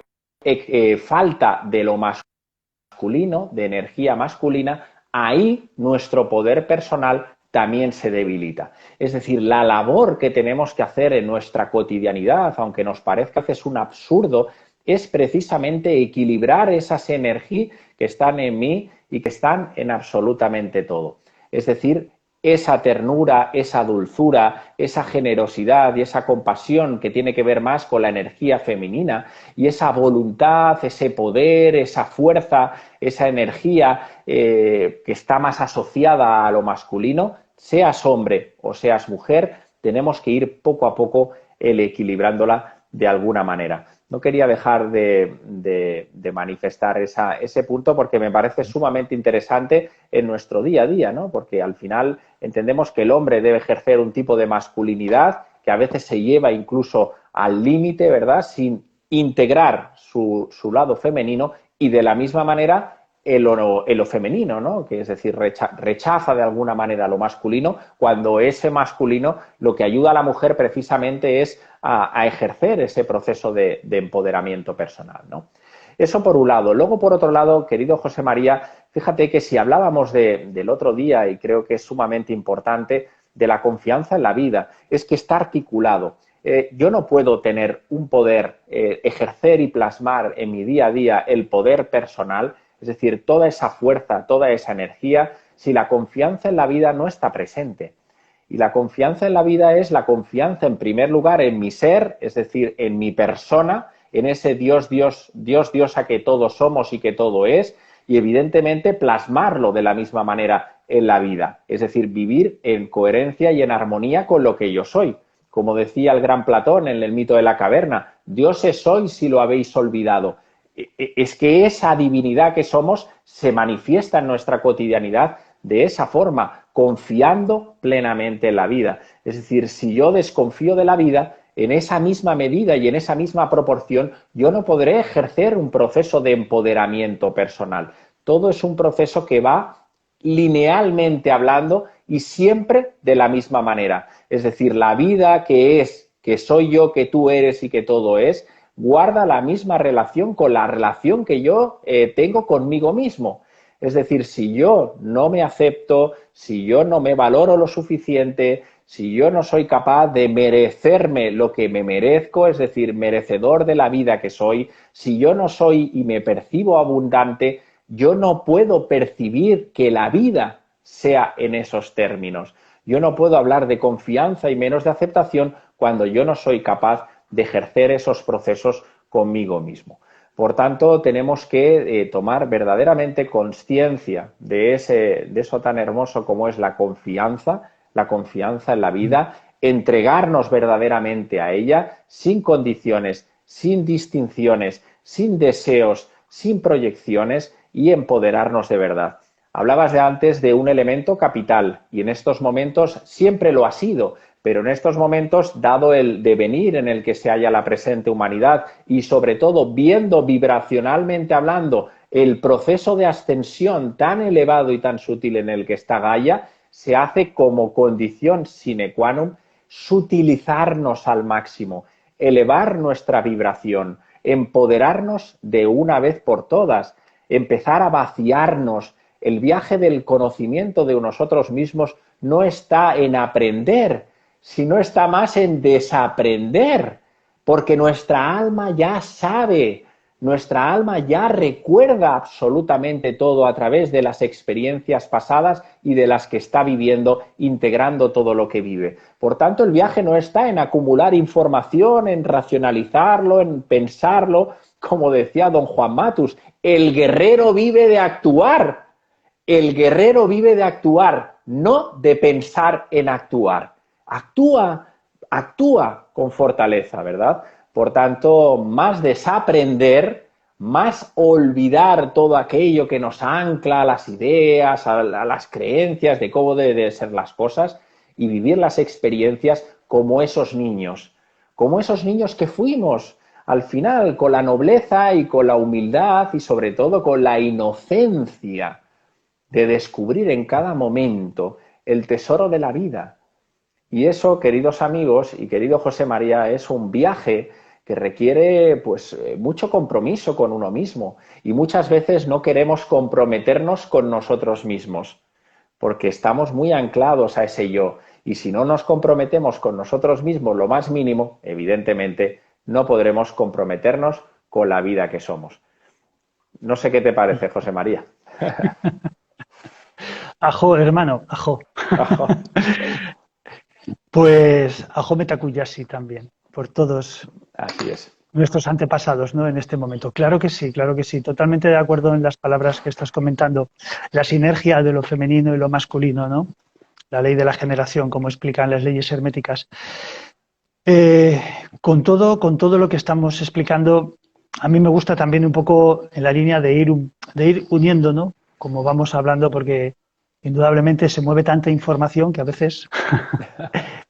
[SPEAKER 1] falta de lo masculino, de energía masculina, ahí nuestro poder personal también se debilita. Es decir, la labor que tenemos que hacer en nuestra cotidianidad, aunque nos parezca que es un absurdo, es precisamente equilibrar esas energías que están en mí y que están en absolutamente todo. Es decir, esa ternura, esa dulzura, esa generosidad y esa compasión que tiene que ver más con la energía femenina y esa voluntad, ese poder, esa fuerza, esa energía que está más asociada a lo masculino, seas hombre o seas mujer, tenemos que ir poco a poco equilibrándola de alguna manera. No quería dejar de manifestar ese punto porque me parece sumamente interesante en nuestro día a día, ¿no? Porque al final entendemos que el hombre debe ejercer un tipo de masculinidad que a veces se lleva incluso al límite, ¿verdad? Sin integrar su lado femenino y de la misma manera en lo femenino, ¿no? Que es decir, rechaza de alguna manera lo masculino cuando ese masculino lo que ayuda a la mujer precisamente es a ejercer ese proceso de empoderamiento personal, ¿no? Eso por un lado. Luego, por otro lado, querido José María, fíjate que si hablábamos del otro día, y creo que es sumamente importante, de la confianza en la vida, es que está articulado. Yo no puedo tener un poder, ejercer y plasmar en mi día a día el poder personal, es decir, toda esa fuerza, toda esa energía, si la confianza en la vida no está presente. Y la confianza en la vida es la confianza, en primer lugar, en mi ser, es decir, en mi persona, en ese Dios, diosa que todos somos y que todo es, y evidentemente plasmarlo de la misma manera en la vida. Es decir, vivir en coherencia y en armonía con lo que yo soy. Como decía el gran Platón en el mito de la caverna, dioses sois si lo habéis olvidado. Es que esa divinidad que somos se manifiesta en nuestra cotidianidad de esa forma, confiando plenamente en la vida. Es decir, si yo desconfío de la vida, en esa misma medida y en esa misma proporción, yo no podré ejercer un proceso de empoderamiento personal. Todo es un proceso que va linealmente hablando y siempre de la misma manera. Es decir, la vida que es, que soy yo, que tú eres y que todo es, guarda la misma relación con la relación que yo tengo conmigo mismo. Es decir, si yo no me acepto, si yo no me valoro lo suficiente, si yo no soy capaz de merecerme lo que me merezco, es decir, merecedor de la vida que soy, si yo no soy y me percibo abundante, yo no puedo percibir que la vida sea en esos términos. Yo no puedo hablar de confianza y menos de aceptación cuando yo no soy capaz de ejercer esos procesos conmigo mismo. Por tanto, tenemos que tomar verdaderamente conciencia de eso tan hermoso como es la confianza la confianza en la vida, entregarnos verdaderamente a ella, sin condiciones, sin distinciones, sin deseos, sin proyecciones y empoderarnos de verdad. Hablabas de antes de un elemento capital y en estos momentos siempre lo ha sido, pero en estos momentos, dado el devenir en el que se halla la presente humanidad y sobre todo viendo vibracionalmente hablando el proceso de ascensión tan elevado y tan sutil en el que está Gaia, se hace como condición sine qua non sutilizarnos al máximo, elevar nuestra vibración, empoderarnos de una vez por todas, empezar a vaciarnos. El viaje del conocimiento de nosotros mismos no está en aprender, sino está más en desaprender, porque nuestra alma ya sabe, nuestra alma ya recuerda absolutamente todo a través de las experiencias pasadas y de las que está viviendo, integrando todo lo que vive. Por tanto, el viaje no está en acumular información, en racionalizarlo, en pensarlo. Como decía don Juan Matus, el guerrero vive de actuar. El guerrero vive de actuar, no de pensar en actuar. Actúa con fortaleza, ¿verdad? Por tanto, más desaprender, más olvidar todo aquello que nos ancla a las ideas, a las creencias de cómo deben ser las cosas y vivir las experiencias como esos niños que fuimos al final, con la nobleza y con la humildad y sobre todo con la inocencia de descubrir en cada momento el tesoro de la vida. Y eso, queridos amigos y querido José María, es un viaje que requiere pues mucho compromiso con uno mismo y muchas veces no queremos comprometernos con nosotros mismos porque estamos muy anclados a ese yo y si no nos comprometemos con nosotros mismos lo más mínimo, evidentemente no podremos comprometernos con la vida que somos. No sé qué te parece, José María.
[SPEAKER 2] Ajo, hermano, ajo.
[SPEAKER 1] Ajo.
[SPEAKER 2] Pues ajo metacuyasi también, por todos
[SPEAKER 1] Así es.
[SPEAKER 2] nuestros antepasados, ¿no? En este momento. Claro que sí, totalmente de acuerdo en las palabras que estás comentando. La sinergia de lo femenino y lo masculino, ¿no? La ley de la generación, como explican las leyes herméticas. Con todo lo que estamos explicando, a mí me gusta también un poco en la línea de ir uniendo, ¿no? Como vamos hablando, porque indudablemente se mueve tanta información que a veces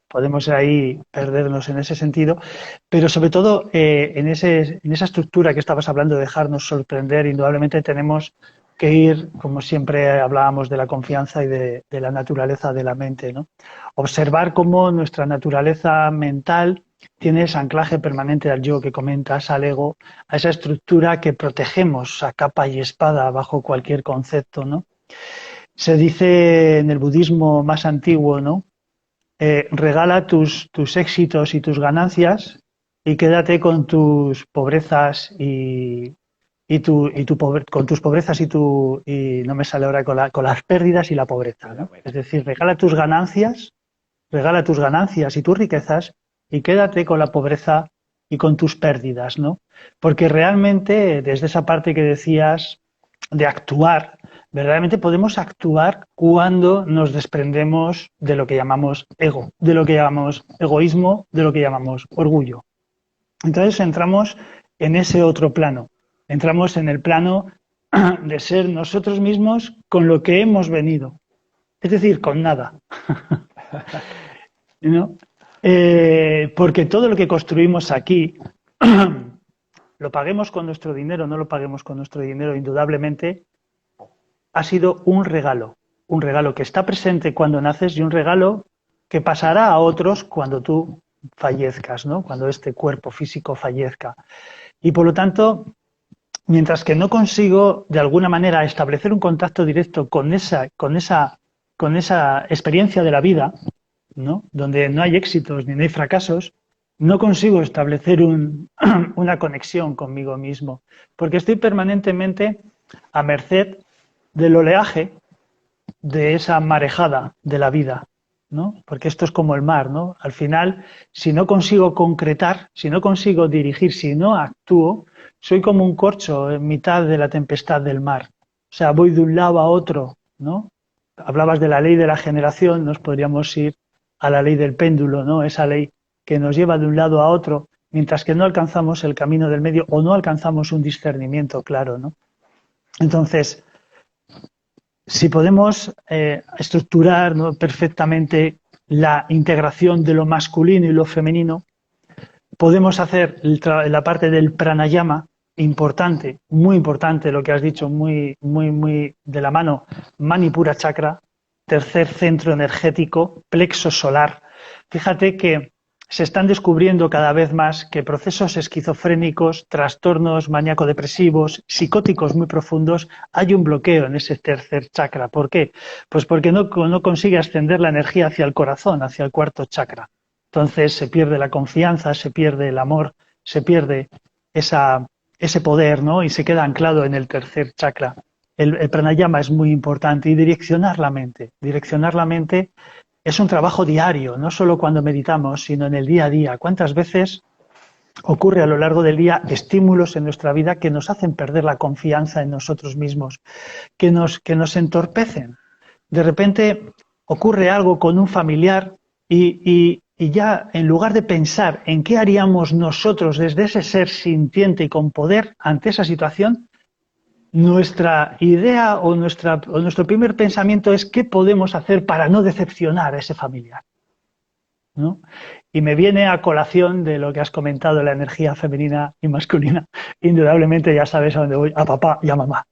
[SPEAKER 2] podemos ahí perdernos en ese sentido, pero sobre todo en esa estructura que estabas hablando de dejarnos sorprender, indudablemente tenemos que ir, como siempre hablábamos de la confianza y de la naturaleza de la mente, ¿no? Observar cómo nuestra naturaleza mental tiene ese anclaje permanente al yo que comentas, al ego, a esa estructura que protegemos a capa y espada bajo cualquier concepto, ¿no? Se dice en el budismo más antiguo, ¿no? Regala tus éxitos y tus ganancias y quédate con tus pobrezas con tus pobrezas y no me sale ahora con las pérdidas y la pobreza, ¿no? Es decir, regala tus ganancias y tus riquezas y quédate con la pobreza y con tus pérdidas, ¿no? Porque realmente desde esa parte que decías de actuar, verdaderamente podemos actuar cuando nos desprendemos de lo que llamamos ego, de lo que llamamos egoísmo, de lo que llamamos orgullo. Entonces entramos en ese otro plano, entramos en el plano de ser nosotros mismos con lo que hemos venido, es decir, con nada. ¿No? Porque todo lo que construimos aquí, lo paguemos con nuestro dinero, no lo paguemos con nuestro dinero, indudablemente, ha sido un regalo que está presente cuando naces y un regalo que pasará a otros cuando tú fallezcas, ¿no? Cuando este cuerpo físico fallezca. Y por lo tanto, mientras que no consigo de alguna manera establecer un contacto directo con esa experiencia de la vida, ¿no? Donde no hay éxitos ni no hay fracasos, no consigo establecer una conexión conmigo mismo, porque estoy permanentemente a merced del oleaje de esa marejada de la vida, ¿no? Porque esto es como el mar, ¿no? Al final, si no consigo concretar, si no consigo dirigir, si no actúo, soy como un corcho en mitad de la tempestad del mar. O sea, voy de un lado a otro, ¿no? hablabas de la ley de la generación, nos podríamos ir a la ley del péndulo, ¿no? Esa ley que nos lleva de un lado a otro, mientras que no alcanzamos el camino del medio o no alcanzamos un discernimiento claro, ¿no? Entonces, si podemos estructurar, ¿no?, perfectamente la integración de lo masculino y lo femenino, podemos hacer la parte del pranayama, importante, muy importante lo que has dicho, muy de la mano, Manipura Chakra, tercer centro energético, plexo solar. Fíjate que se están descubriendo cada vez más que procesos esquizofrénicos, trastornos maníaco-depresivos, psicóticos muy profundos, hay un bloqueo en ese tercer chakra. ¿Por qué? Pues porque no consigue ascender la energía hacia el corazón, hacia el cuarto chakra. Entonces se pierde la confianza, se pierde el amor, se pierde ese poder, ¿no? Y se queda anclado en el tercer chakra. El pranayama es muy importante y direccionar la mente. Direccionar la mente es un trabajo diario, no solo cuando meditamos, sino en el día a día. ¿Cuántas veces ocurre a lo largo del día estímulos en nuestra vida que nos hacen perder la confianza en nosotros mismos, que nos entorpecen? De repente ocurre algo con un familiar y ya en lugar de pensar en qué haríamos nosotros desde ese ser sintiente y con poder ante esa situación, nuestra idea o nuestro primer pensamiento es qué podemos hacer para no decepcionar a ese familiar, ¿no? Y me viene a colación de lo que has comentado, la energía femenina y masculina. Indudablemente ya sabes a dónde voy, a papá y a mamá.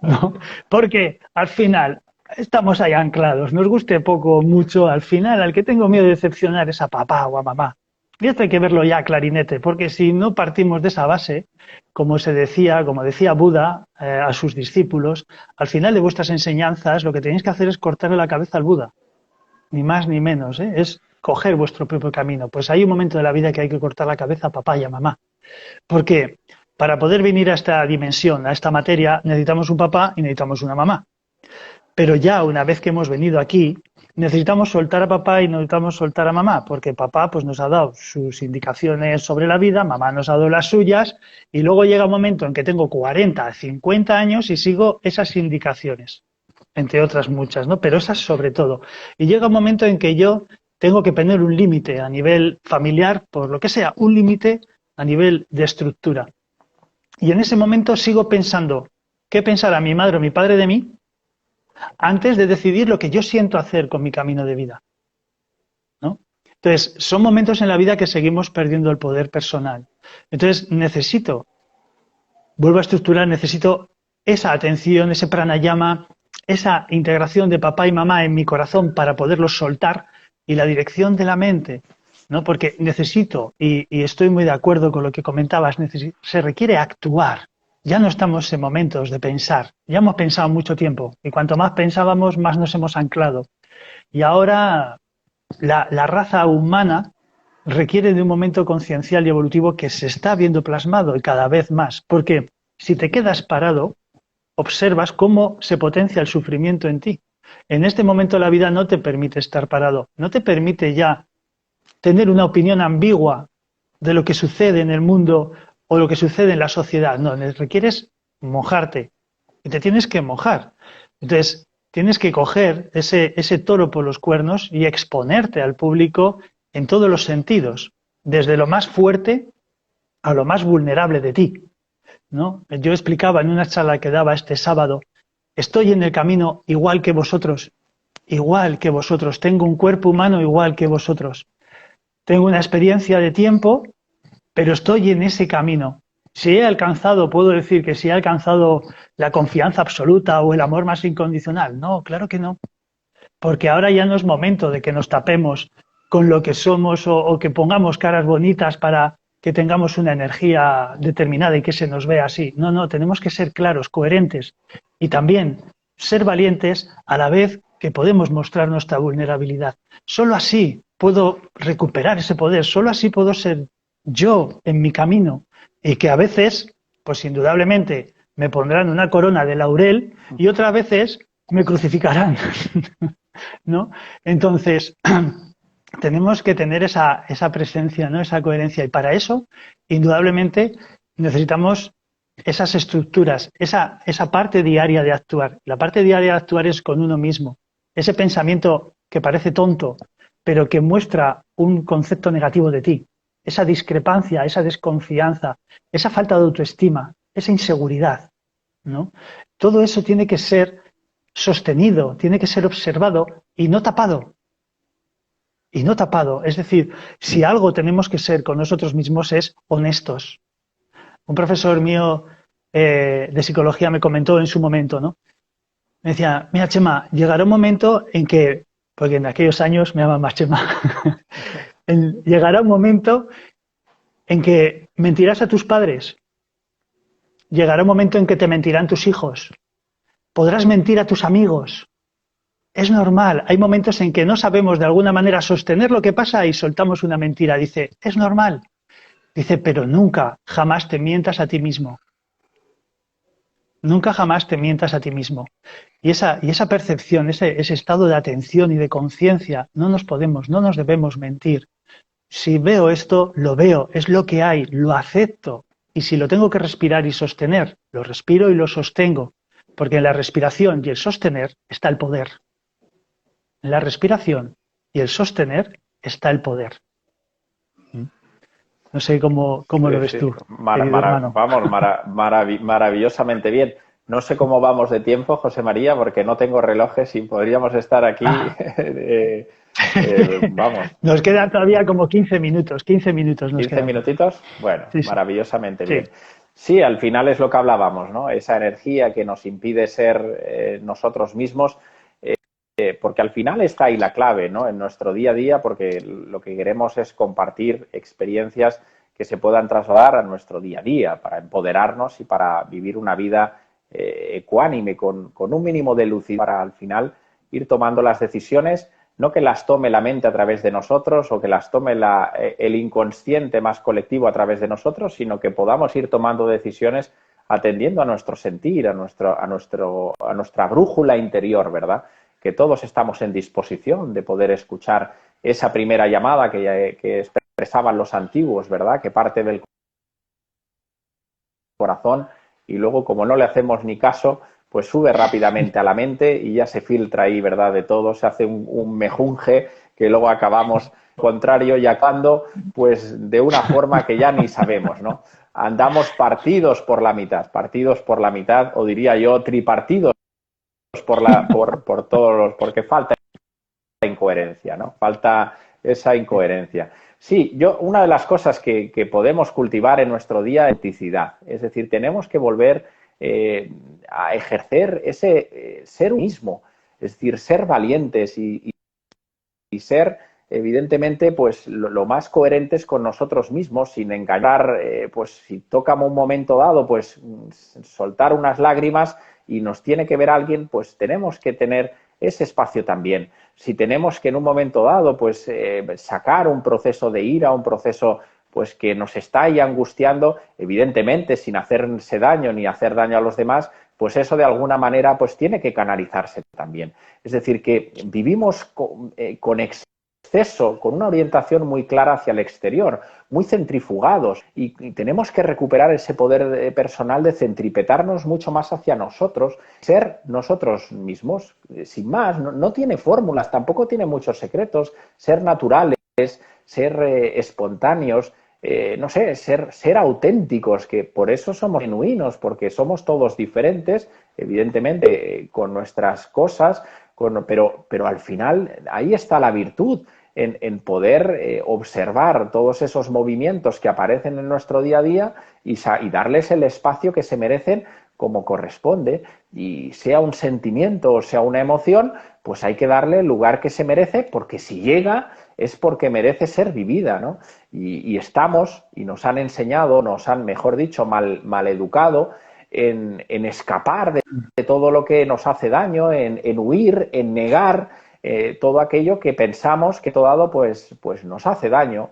[SPEAKER 2] ¿No? Porque al final estamos ahí anclados, nos guste poco o mucho, al final al que tengo miedo de decepcionar es a papá o a mamá. Y esto hay que verlo ya clarinete, porque si no partimos de esa base, como decía Buda a sus discípulos, al final de vuestras enseñanzas lo que tenéis que hacer es cortarle la cabeza al Buda, ni más ni menos, es coger vuestro propio camino. Pues hay un momento de la vida que hay que cortar la cabeza a papá y a mamá, porque para poder venir a esta dimensión, a esta materia, necesitamos un papá y necesitamos una mamá. Pero ya una vez que hemos venido aquí, necesitamos soltar a papá y necesitamos soltar a mamá, porque papá pues, nos ha dado sus indicaciones sobre la vida, mamá nos ha dado las suyas, y luego llega un momento en que tengo 40, 50 años y sigo esas indicaciones, entre otras muchas, ¿no? Pero esas sobre todo. Y llega un momento en que yo tengo que poner un límite a nivel familiar, por lo que sea, un límite a nivel de estructura. Y en ese momento sigo pensando, ¿qué pensará mi madre o mi padre de mí? Antes de decidir lo que yo siento hacer con mi camino de vida, ¿no? Entonces, son momentos en la vida que seguimos perdiendo el poder personal. Entonces, vuelvo a estructurar, necesito esa atención, ese pranayama, esa integración de papá y mamá en mi corazón para poderlos soltar y la dirección de la mente, ¿no? Porque necesito, y estoy muy de acuerdo con lo que comentabas, se requiere actuar. Ya no estamos en momentos de pensar, ya hemos pensado mucho tiempo y cuanto más pensábamos más nos hemos anclado. Y ahora la raza humana requiere de un momento conciencial y evolutivo que se está viendo plasmado y cada vez más, porque si te quedas parado, observas cómo se potencia el sufrimiento en ti. En este momento la vida no te permite estar parado, no te permite ya tener una opinión ambigua de lo que sucede en el mundo o lo que sucede en la sociedad. No, requieres mojarte y te tienes que mojar. Entonces, tienes que coger ese toro por los cuernos y exponerte al público en todos los sentidos, desde lo más fuerte a lo más vulnerable de ti, ¿no? Yo explicaba en una charla que daba este sábado, estoy en el camino igual que vosotros, tengo un cuerpo humano igual que vosotros, tengo una experiencia de tiempo, pero estoy en ese camino. Si he alcanzado, puedo decir que si he alcanzado la confianza absoluta o el amor más incondicional. No, claro que no. Porque ahora ya no es momento de que nos tapemos con lo que somos o que pongamos caras bonitas para que tengamos una energía determinada y que se nos vea así. No, no, tenemos que ser claros, coherentes y también ser valientes a la vez que podemos mostrar nuestra vulnerabilidad. Solo así puedo recuperar ese poder, solo así puedo ser yo en mi camino y que a veces, pues indudablemente, me pondrán una corona de laurel y otras veces me crucificarán, ¿no? Entonces, tenemos que tener esa presencia, ¿no? Esa coherencia y para eso, indudablemente, necesitamos esas estructuras, esa parte diaria de actuar. La parte diaria de actuar es con uno mismo. Ese pensamiento que parece tonto, pero que muestra un concepto negativo de ti. Esa discrepancia, esa desconfianza, esa falta de autoestima, esa inseguridad, ¿no? Todo eso tiene que ser sostenido, tiene que ser observado y no tapado. Y no tapado. Es decir, si algo tenemos que ser con nosotros mismos es honestos. Un profesor mío de psicología me comentó en su momento, ¿no? Me decía, mira, Chema, llegará un momento en que, porque en aquellos años me llaman más Chema, llegará un momento en que mentirás a tus padres, llegará un momento en que te mentirán tus hijos, podrás mentir a tus amigos. Es normal, hay momentos en que no sabemos de alguna manera sostener lo que pasa y soltamos una mentira. Dice, es normal. Dice, pero nunca, jamás te mientas a ti mismo. Nunca jamás te mientas a ti mismo. Y esa percepción, ese estado de atención y de conciencia, no nos debemos mentir. Si veo esto, lo veo, es lo que hay, lo acepto. Y si lo tengo que respirar y sostener, lo respiro y lo sostengo. Porque en la respiración y el sostener está el poder. En la respiración y el sostener está el poder. No sé cómo lo ves
[SPEAKER 1] Sí.
[SPEAKER 2] tú, querido hermano.
[SPEAKER 1] Vamos, maravillosamente bien. No sé cómo vamos de tiempo, José María, porque no tengo relojes y podríamos estar aquí, vamos,
[SPEAKER 2] Nos quedan todavía como 15 minutos nos
[SPEAKER 1] 15
[SPEAKER 2] quedan.
[SPEAKER 1] minutitos. Bueno,
[SPEAKER 2] Sí, sí,
[SPEAKER 1] maravillosamente
[SPEAKER 2] sí.
[SPEAKER 1] bien. Sí, al final es lo que hablábamos, ¿no? Esa energía que nos impide ser nosotros mismos, porque al final está ahí la clave, ¿no? En nuestro día a día, porque lo que queremos es compartir experiencias que se puedan trasladar a nuestro día a día para empoderarnos y para vivir una vida ecuánime, con un mínimo de lucidez, para al final ir tomando las decisiones, no que las tome la mente a través de nosotros o que las tome el inconsciente más colectivo a través de nosotros, sino que podamos ir tomando decisiones atendiendo a nuestro sentir, a nuestra brújula interior, ¿verdad? Que todos estamos en disposición de poder escuchar esa primera llamada que expresaban los antiguos, ¿verdad? Que parte del corazón y luego, como no le hacemos ni caso, pues sube rápidamente a la mente y ya se filtra ahí, ¿verdad? De todo, se hace un mejunje que luego acabamos contrario y acabando, pues de una forma que ya ni sabemos, ¿no? Andamos partidos por la mitad, o diría yo, tripartidos por todos los, porque falta incoherencia, ¿no? Falta esa incoherencia. Sí, una de las cosas que podemos cultivar en nuestro día es autenticidad. Es decir, tenemos que volver a ejercer ese ser uno mismo, es decir, ser valientes y ser, evidentemente, pues lo más coherentes con nosotros mismos, sin engañar, pues si toca un momento dado, pues soltar unas lágrimas y nos tiene que ver alguien, pues tenemos que tener ese espacio también. Si tenemos que en un momento dado, pues sacar un proceso de ira, un proceso pues que nos está ahí angustiando, evidentemente sin hacerse daño ni hacer daño a los demás, pues eso de alguna manera pues tiene que canalizarse también. Es decir, que vivimos con exceso, con una orientación muy clara hacia el exterior, muy centrifugados y tenemos que recuperar ese poder personal de centripetarnos mucho más hacia nosotros, ser nosotros mismos, sin más, no tiene fórmulas, tampoco tiene muchos secretos, ser naturales, ser espontáneos, no sé, ser auténticos, que por eso somos genuinos, porque somos todos diferentes, evidentemente, con nuestras cosas, pero al final ahí está la virtud, en poder observar todos esos movimientos que aparecen en nuestro día a día y darles el espacio que se merecen como corresponde, y sea un sentimiento o sea una emoción, pues hay que darle el lugar que se merece, porque si llega es porque merece ser vivida, ¿no? Y estamos, y nos han enseñado, nos han, mejor dicho, mal educado en escapar de todo lo que nos hace daño, en huir, en negar todo aquello que pensamos que todo dado pues nos hace daño.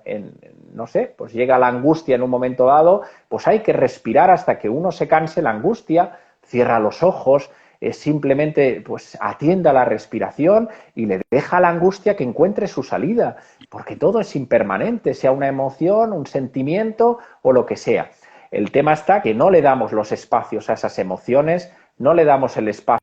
[SPEAKER 1] No sé, pues llega la angustia en un momento dado, pues hay que respirar hasta que uno se canse la angustia, cierra los ojos, simplemente pues atienda la respiración y le deja a la angustia que encuentre su salida, porque todo es impermanente, sea una emoción, un sentimiento o lo que sea. El tema está que no le damos los espacios a esas emociones, no le damos el espacio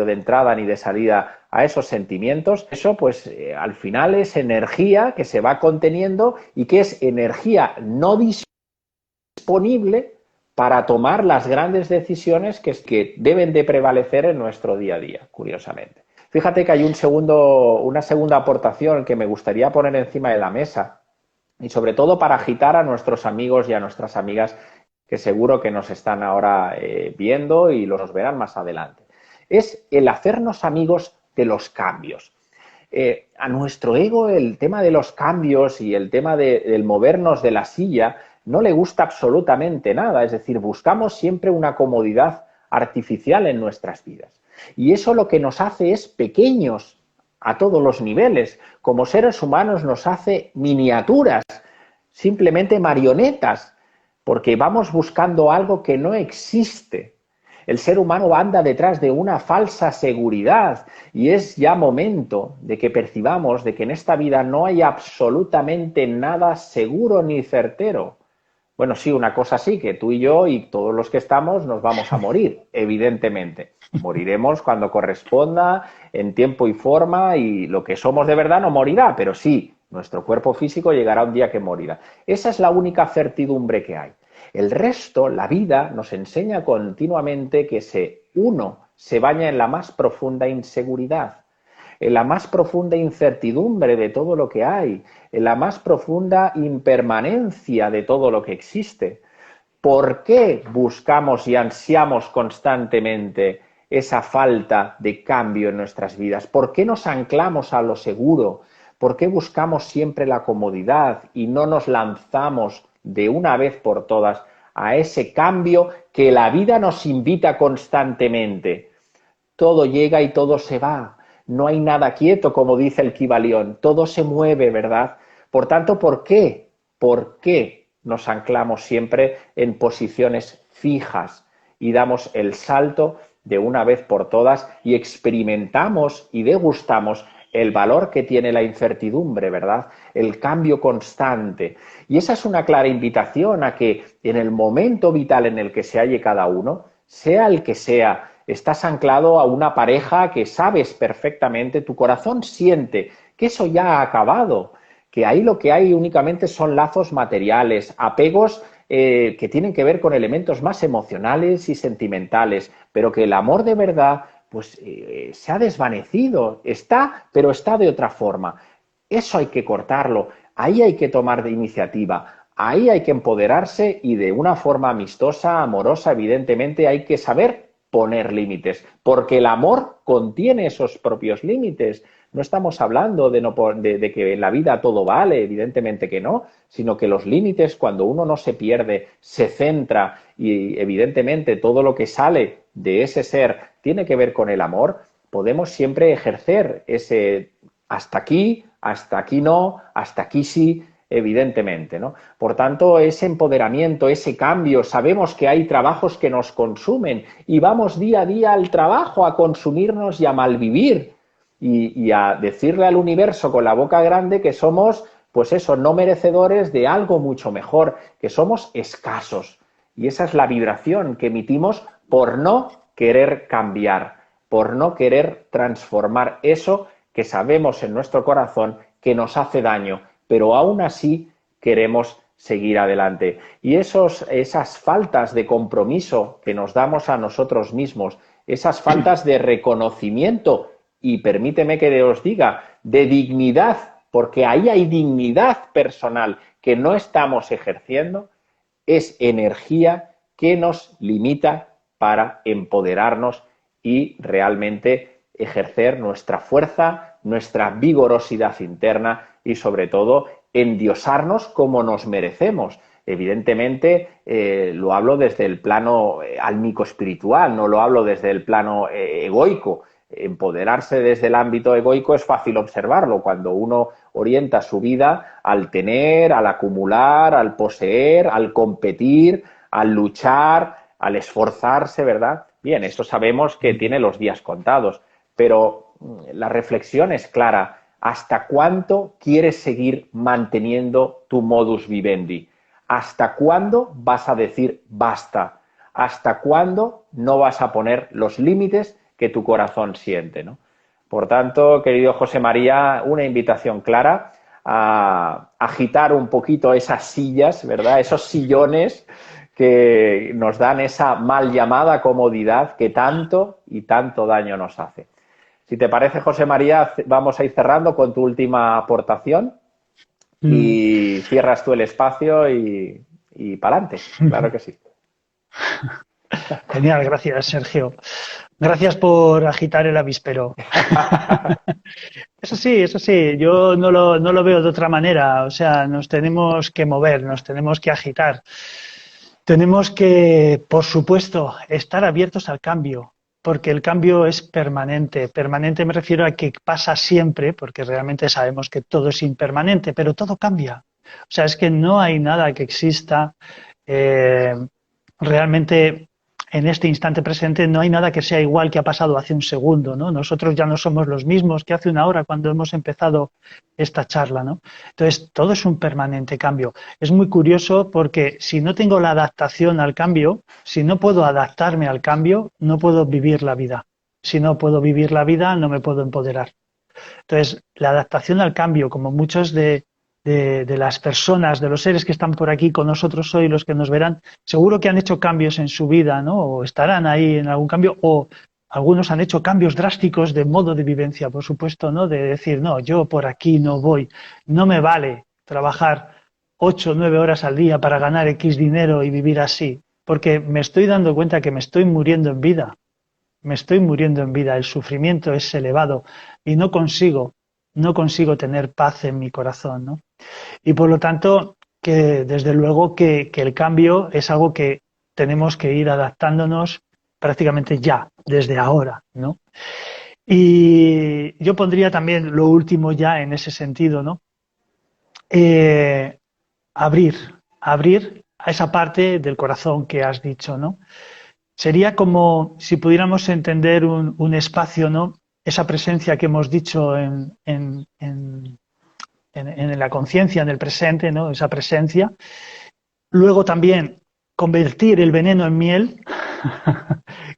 [SPEAKER 1] de entrada ni de salida a esos sentimientos. Eso, pues, al final es energía que se va conteniendo y que es energía no disponible para tomar las grandes decisiones que deben de prevalecer en nuestro día a día, curiosamente. Fíjate que hay una segunda aportación que me gustaría poner encima de la mesa, y sobre todo para agitar a nuestros amigos y a nuestras amigas que seguro que nos están ahora viendo y los verán más adelante. Es el hacernos amigos de los cambios. A nuestro ego el tema de los cambios y el tema del movernos de la silla no le gusta absolutamente nada, es decir, buscamos siempre una comodidad artificial en nuestras vidas. Y eso lo que nos hace es pequeños a todos los niveles. Como seres humanos nos hace miniaturas, simplemente marionetas, porque vamos buscando algo que no existe. El ser humano anda detrás de una falsa seguridad y es ya momento de que percibamos de que en esta vida no hay absolutamente nada seguro ni certero. Bueno, sí, una cosa sí, que tú y yo y todos los que estamos nos vamos a morir, evidentemente. Moriremos cuando corresponda, en tiempo y forma, y lo que somos de verdad no morirá, pero sí, nuestro cuerpo físico llegará un día que morirá. Esa es la única certidumbre que hay. El resto, la vida, nos enseña continuamente que uno se baña en la más profunda inseguridad, en la más profunda incertidumbre de todo lo que hay, en la más profunda impermanencia de todo lo que existe. ¿Por qué buscamos y ansiamos constantemente esa falta de cambio en nuestras vidas? ¿Por qué nos anclamos a lo seguro? ¿Por qué buscamos siempre la comodidad y no nos lanzamos de una vez por todas a ese cambio que la vida nos invita constantemente? Todo llega y todo se va. No hay nada quieto, como dice el Kybalión. Todo se mueve, ¿verdad? Por tanto, ¿por qué? ¿Por qué nos anclamos siempre en posiciones fijas y damos el salto de una vez por todas y experimentamos y degustamos el valor que tiene la incertidumbre, ¿verdad? El cambio constante. Y esa es una clara invitación a que en el momento vital en el que se halle cada uno, sea el que sea, estás anclado a una pareja que sabes perfectamente, tu corazón siente que eso ya ha acabado, que ahí lo que hay únicamente son lazos materiales, apegos que tienen que ver con elementos más emocionales y sentimentales, pero que el amor de verdad pues se ha desvanecido, está, pero está de otra forma. Eso hay que cortarlo, ahí hay que tomar de iniciativa, ahí hay que empoderarse y de una forma amistosa, amorosa, evidentemente hay que saber poner límites, porque el amor contiene esos propios límites. No estamos hablando de que en la vida todo vale, evidentemente que no, sino que los límites, cuando uno no se pierde, se centra y evidentemente todo lo que sale de ese ser tiene que ver con el amor, podemos siempre ejercer ese hasta aquí no, hasta aquí sí, evidentemente, ¿no? Por tanto, ese empoderamiento, ese cambio, sabemos que hay trabajos que nos consumen y vamos día a día al trabajo a consumirnos y a malvivir y a decirle al universo con la boca grande que somos, pues eso, no merecedores de algo mucho mejor, que somos escasos. Y esa es la vibración que emitimos por no querer cambiar, por no querer transformar eso que sabemos en nuestro corazón que nos hace daño, pero aún así queremos seguir adelante. Y esas faltas de compromiso que nos damos a nosotros mismos, esas faltas de reconocimiento y permíteme que os diga, de dignidad, porque ahí hay dignidad personal que no estamos ejerciendo, es energía que nos limita para empoderarnos y realmente ejercer nuestra fuerza, nuestra vigorosidad interna y sobre todo endiosarnos como nos merecemos. Evidentemente lo hablo desde el plano álmico espiritual, no lo hablo desde el plano egoico. Empoderarse desde el ámbito egoico es fácil observarlo cuando uno orienta su vida al tener, al acumular, al poseer, al competir, al luchar, al esforzarse, ¿verdad? Bien, esto sabemos que tiene los días contados, pero la reflexión es clara. ¿Hasta cuánto quieres seguir manteniendo tu modus vivendi? ¿Hasta cuándo vas a decir basta? ¿Hasta cuándo no vas a poner los límites que tu corazón siente, ¿no? Por tanto, querido José María, una invitación clara a agitar un poquito esas sillas, ¿verdad? Esos sillones que nos dan esa mal llamada comodidad que tanto y tanto daño nos hace. Si te parece, José María, vamos a ir cerrando con tu última aportación y cierras tú el espacio y para adelante. Claro que sí.
[SPEAKER 2] Genial, gracias, Sergio. Gracias por agitar el avispero. Eso sí, yo no lo veo de otra manera. O sea, nos tenemos que mover, nos tenemos que agitar. Tenemos que, por supuesto, estar abiertos al cambio, porque el cambio es permanente. Permanente me refiero a que pasa siempre, porque realmente sabemos que todo es impermanente, pero todo cambia. O sea, es que no hay nada que exista realmente en este instante presente, no hay nada que sea igual que ha pasado hace un segundo, ¿no? Nosotros ya no somos los mismos que hace una hora cuando hemos empezado esta charla, ¿no? Entonces, todo es un permanente cambio. Es muy curioso porque si no tengo la adaptación al cambio, si no puedo adaptarme al cambio, no puedo vivir la vida. Si no puedo vivir la vida, no me puedo empoderar. Entonces, la adaptación al cambio, como muchos de las personas, de los seres que están por aquí con nosotros hoy, los que nos verán, seguro que han hecho cambios en su vida, ¿no? O estarán ahí en algún cambio, o algunos han hecho cambios drásticos de modo de vivencia, por supuesto, ¿no? De decir, no, yo por aquí no voy, no me vale trabajar 8 o 9 horas al día para ganar X dinero y vivir así, porque me estoy dando cuenta que me estoy muriendo en vida. Me estoy muriendo en vida, el sufrimiento es elevado y no consigo tener paz en mi corazón, ¿no? Y por lo tanto, que desde luego que el cambio es algo que tenemos que ir adaptándonos prácticamente ya, desde ahora, ¿no? Y yo pondría también lo último ya en ese sentido, ¿no? Abrir a esa parte del corazón que has dicho, ¿no? Sería como si pudiéramos entender un espacio, ¿no? Esa presencia que hemos dicho en la conciencia, en el presente, ¿no? Esa presencia. Luego también convertir el veneno en miel,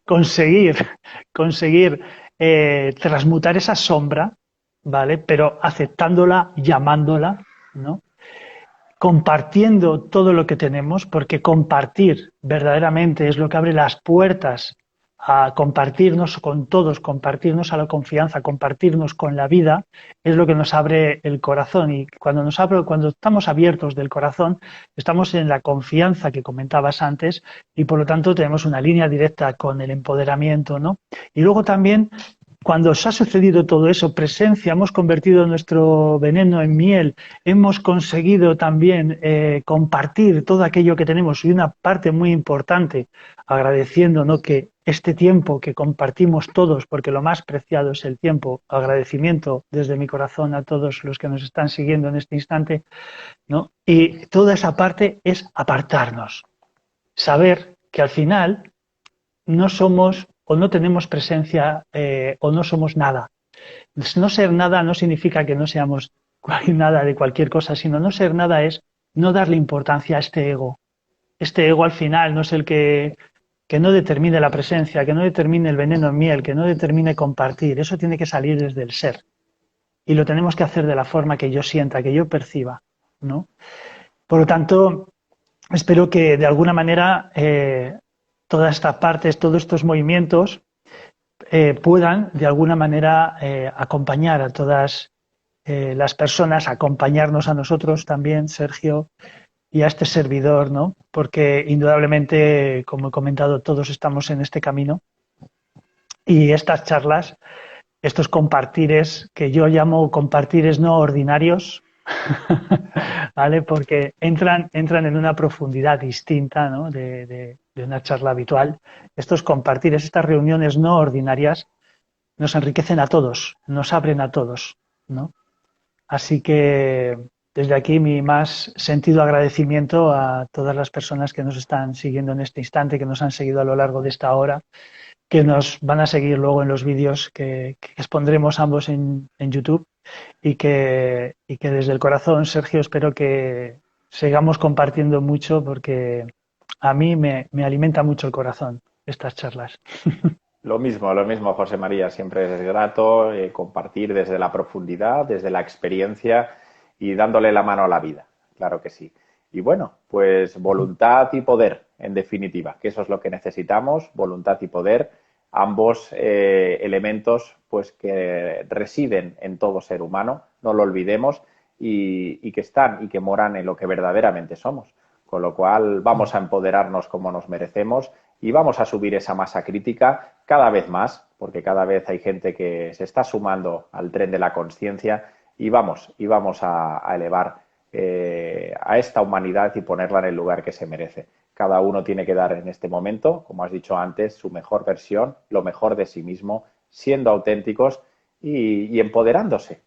[SPEAKER 2] conseguir transmutar esa sombra, ¿vale? Pero aceptándola, llamándola, ¿no? Compartiendo todo lo que tenemos, porque compartir verdaderamente es lo que abre las puertas a compartirnos con todos, compartirnos a la confianza, compartirnos con la vida, es lo que nos abre el corazón. Y cuando estamos abiertos del corazón, estamos en la confianza que comentabas antes y por lo tanto tenemos una línea directa con el empoderamiento, ¿no? Y luego también, cuando os ha sucedido todo eso, presencia, hemos convertido nuestro veneno en miel, hemos conseguido también compartir todo aquello que tenemos y una parte muy importante, agradeciendo, ¿no?, que este tiempo que compartimos todos, porque lo más preciado es el tiempo, agradecimiento desde mi corazón a todos los que nos están siguiendo en este instante, ¿no? Y toda esa parte es apartarnos, saber que al final no somos o no tenemos presencia o no somos nada. No ser nada no significa que no seamos nada de cualquier cosa, sino no ser nada es no darle importancia a este ego. Este ego al final no es el que no determine la presencia, que no determine el veneno en miel, que no determine compartir. Eso tiene que salir desde el ser. Y lo tenemos que hacer de la forma que yo sienta, que yo perciba, ¿no? Por lo tanto, espero que de alguna manera todas estas partes, todos estos movimientos puedan de alguna manera acompañar a todas las personas, acompañarnos a nosotros también, Sergio, y a este servidor, ¿no? Porque indudablemente, como he comentado, todos estamos en este camino y estas charlas, estos compartires, que yo llamo compartires no ordinarios, ¿vale? Porque entran en una profundidad distinta, ¿no?, de una charla habitual. Estos compartires, estas reuniones no ordinarias, nos enriquecen a todos, nos abren a todos, ¿no? Así que desde aquí mi más sentido agradecimiento a todas las personas que nos están siguiendo en este instante, que nos han seguido a lo largo de esta hora, que nos van a seguir luego en los vídeos que expondremos ambos en YouTube y que desde el corazón, Sergio, espero que sigamos compartiendo mucho porque a mí me alimenta mucho el corazón estas charlas.
[SPEAKER 1] Lo mismo, José María. Siempre es grato compartir desde la profundidad, desde la experiencia y dándole la mano a la vida. Claro que sí. Y bueno, pues voluntad y poder, en definitiva, que eso es lo que necesitamos, voluntad y poder, ambos elementos pues que residen en todo ser humano, no lo olvidemos, y que están y que moran en lo que verdaderamente somos. Con lo cual vamos a empoderarnos como nos merecemos y vamos a subir esa masa crítica cada vez más, porque cada vez hay gente que se está sumando al tren de la conciencia y vamos a elevar a esta humanidad y ponerla en el lugar que se merece. Cada uno tiene que dar en este momento, como has dicho antes, su mejor versión, lo mejor de sí mismo, siendo auténticos y empoderándose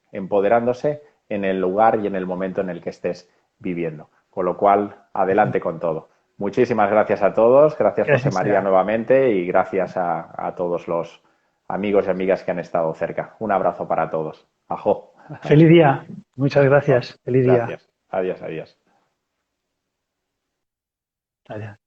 [SPEAKER 1] en el lugar y en el momento en el que estés viviendo. Con lo cual, adelante con todo. Muchísimas gracias a todos, gracias José
[SPEAKER 2] Gracias,
[SPEAKER 1] María nuevamente y gracias a todos los amigos y amigas que han estado cerca. Un abrazo para todos. Ajo.
[SPEAKER 2] Feliz día. Muchas gracias. Feliz día.
[SPEAKER 1] Gracias. Adiós, adiós.
[SPEAKER 2] Adiós.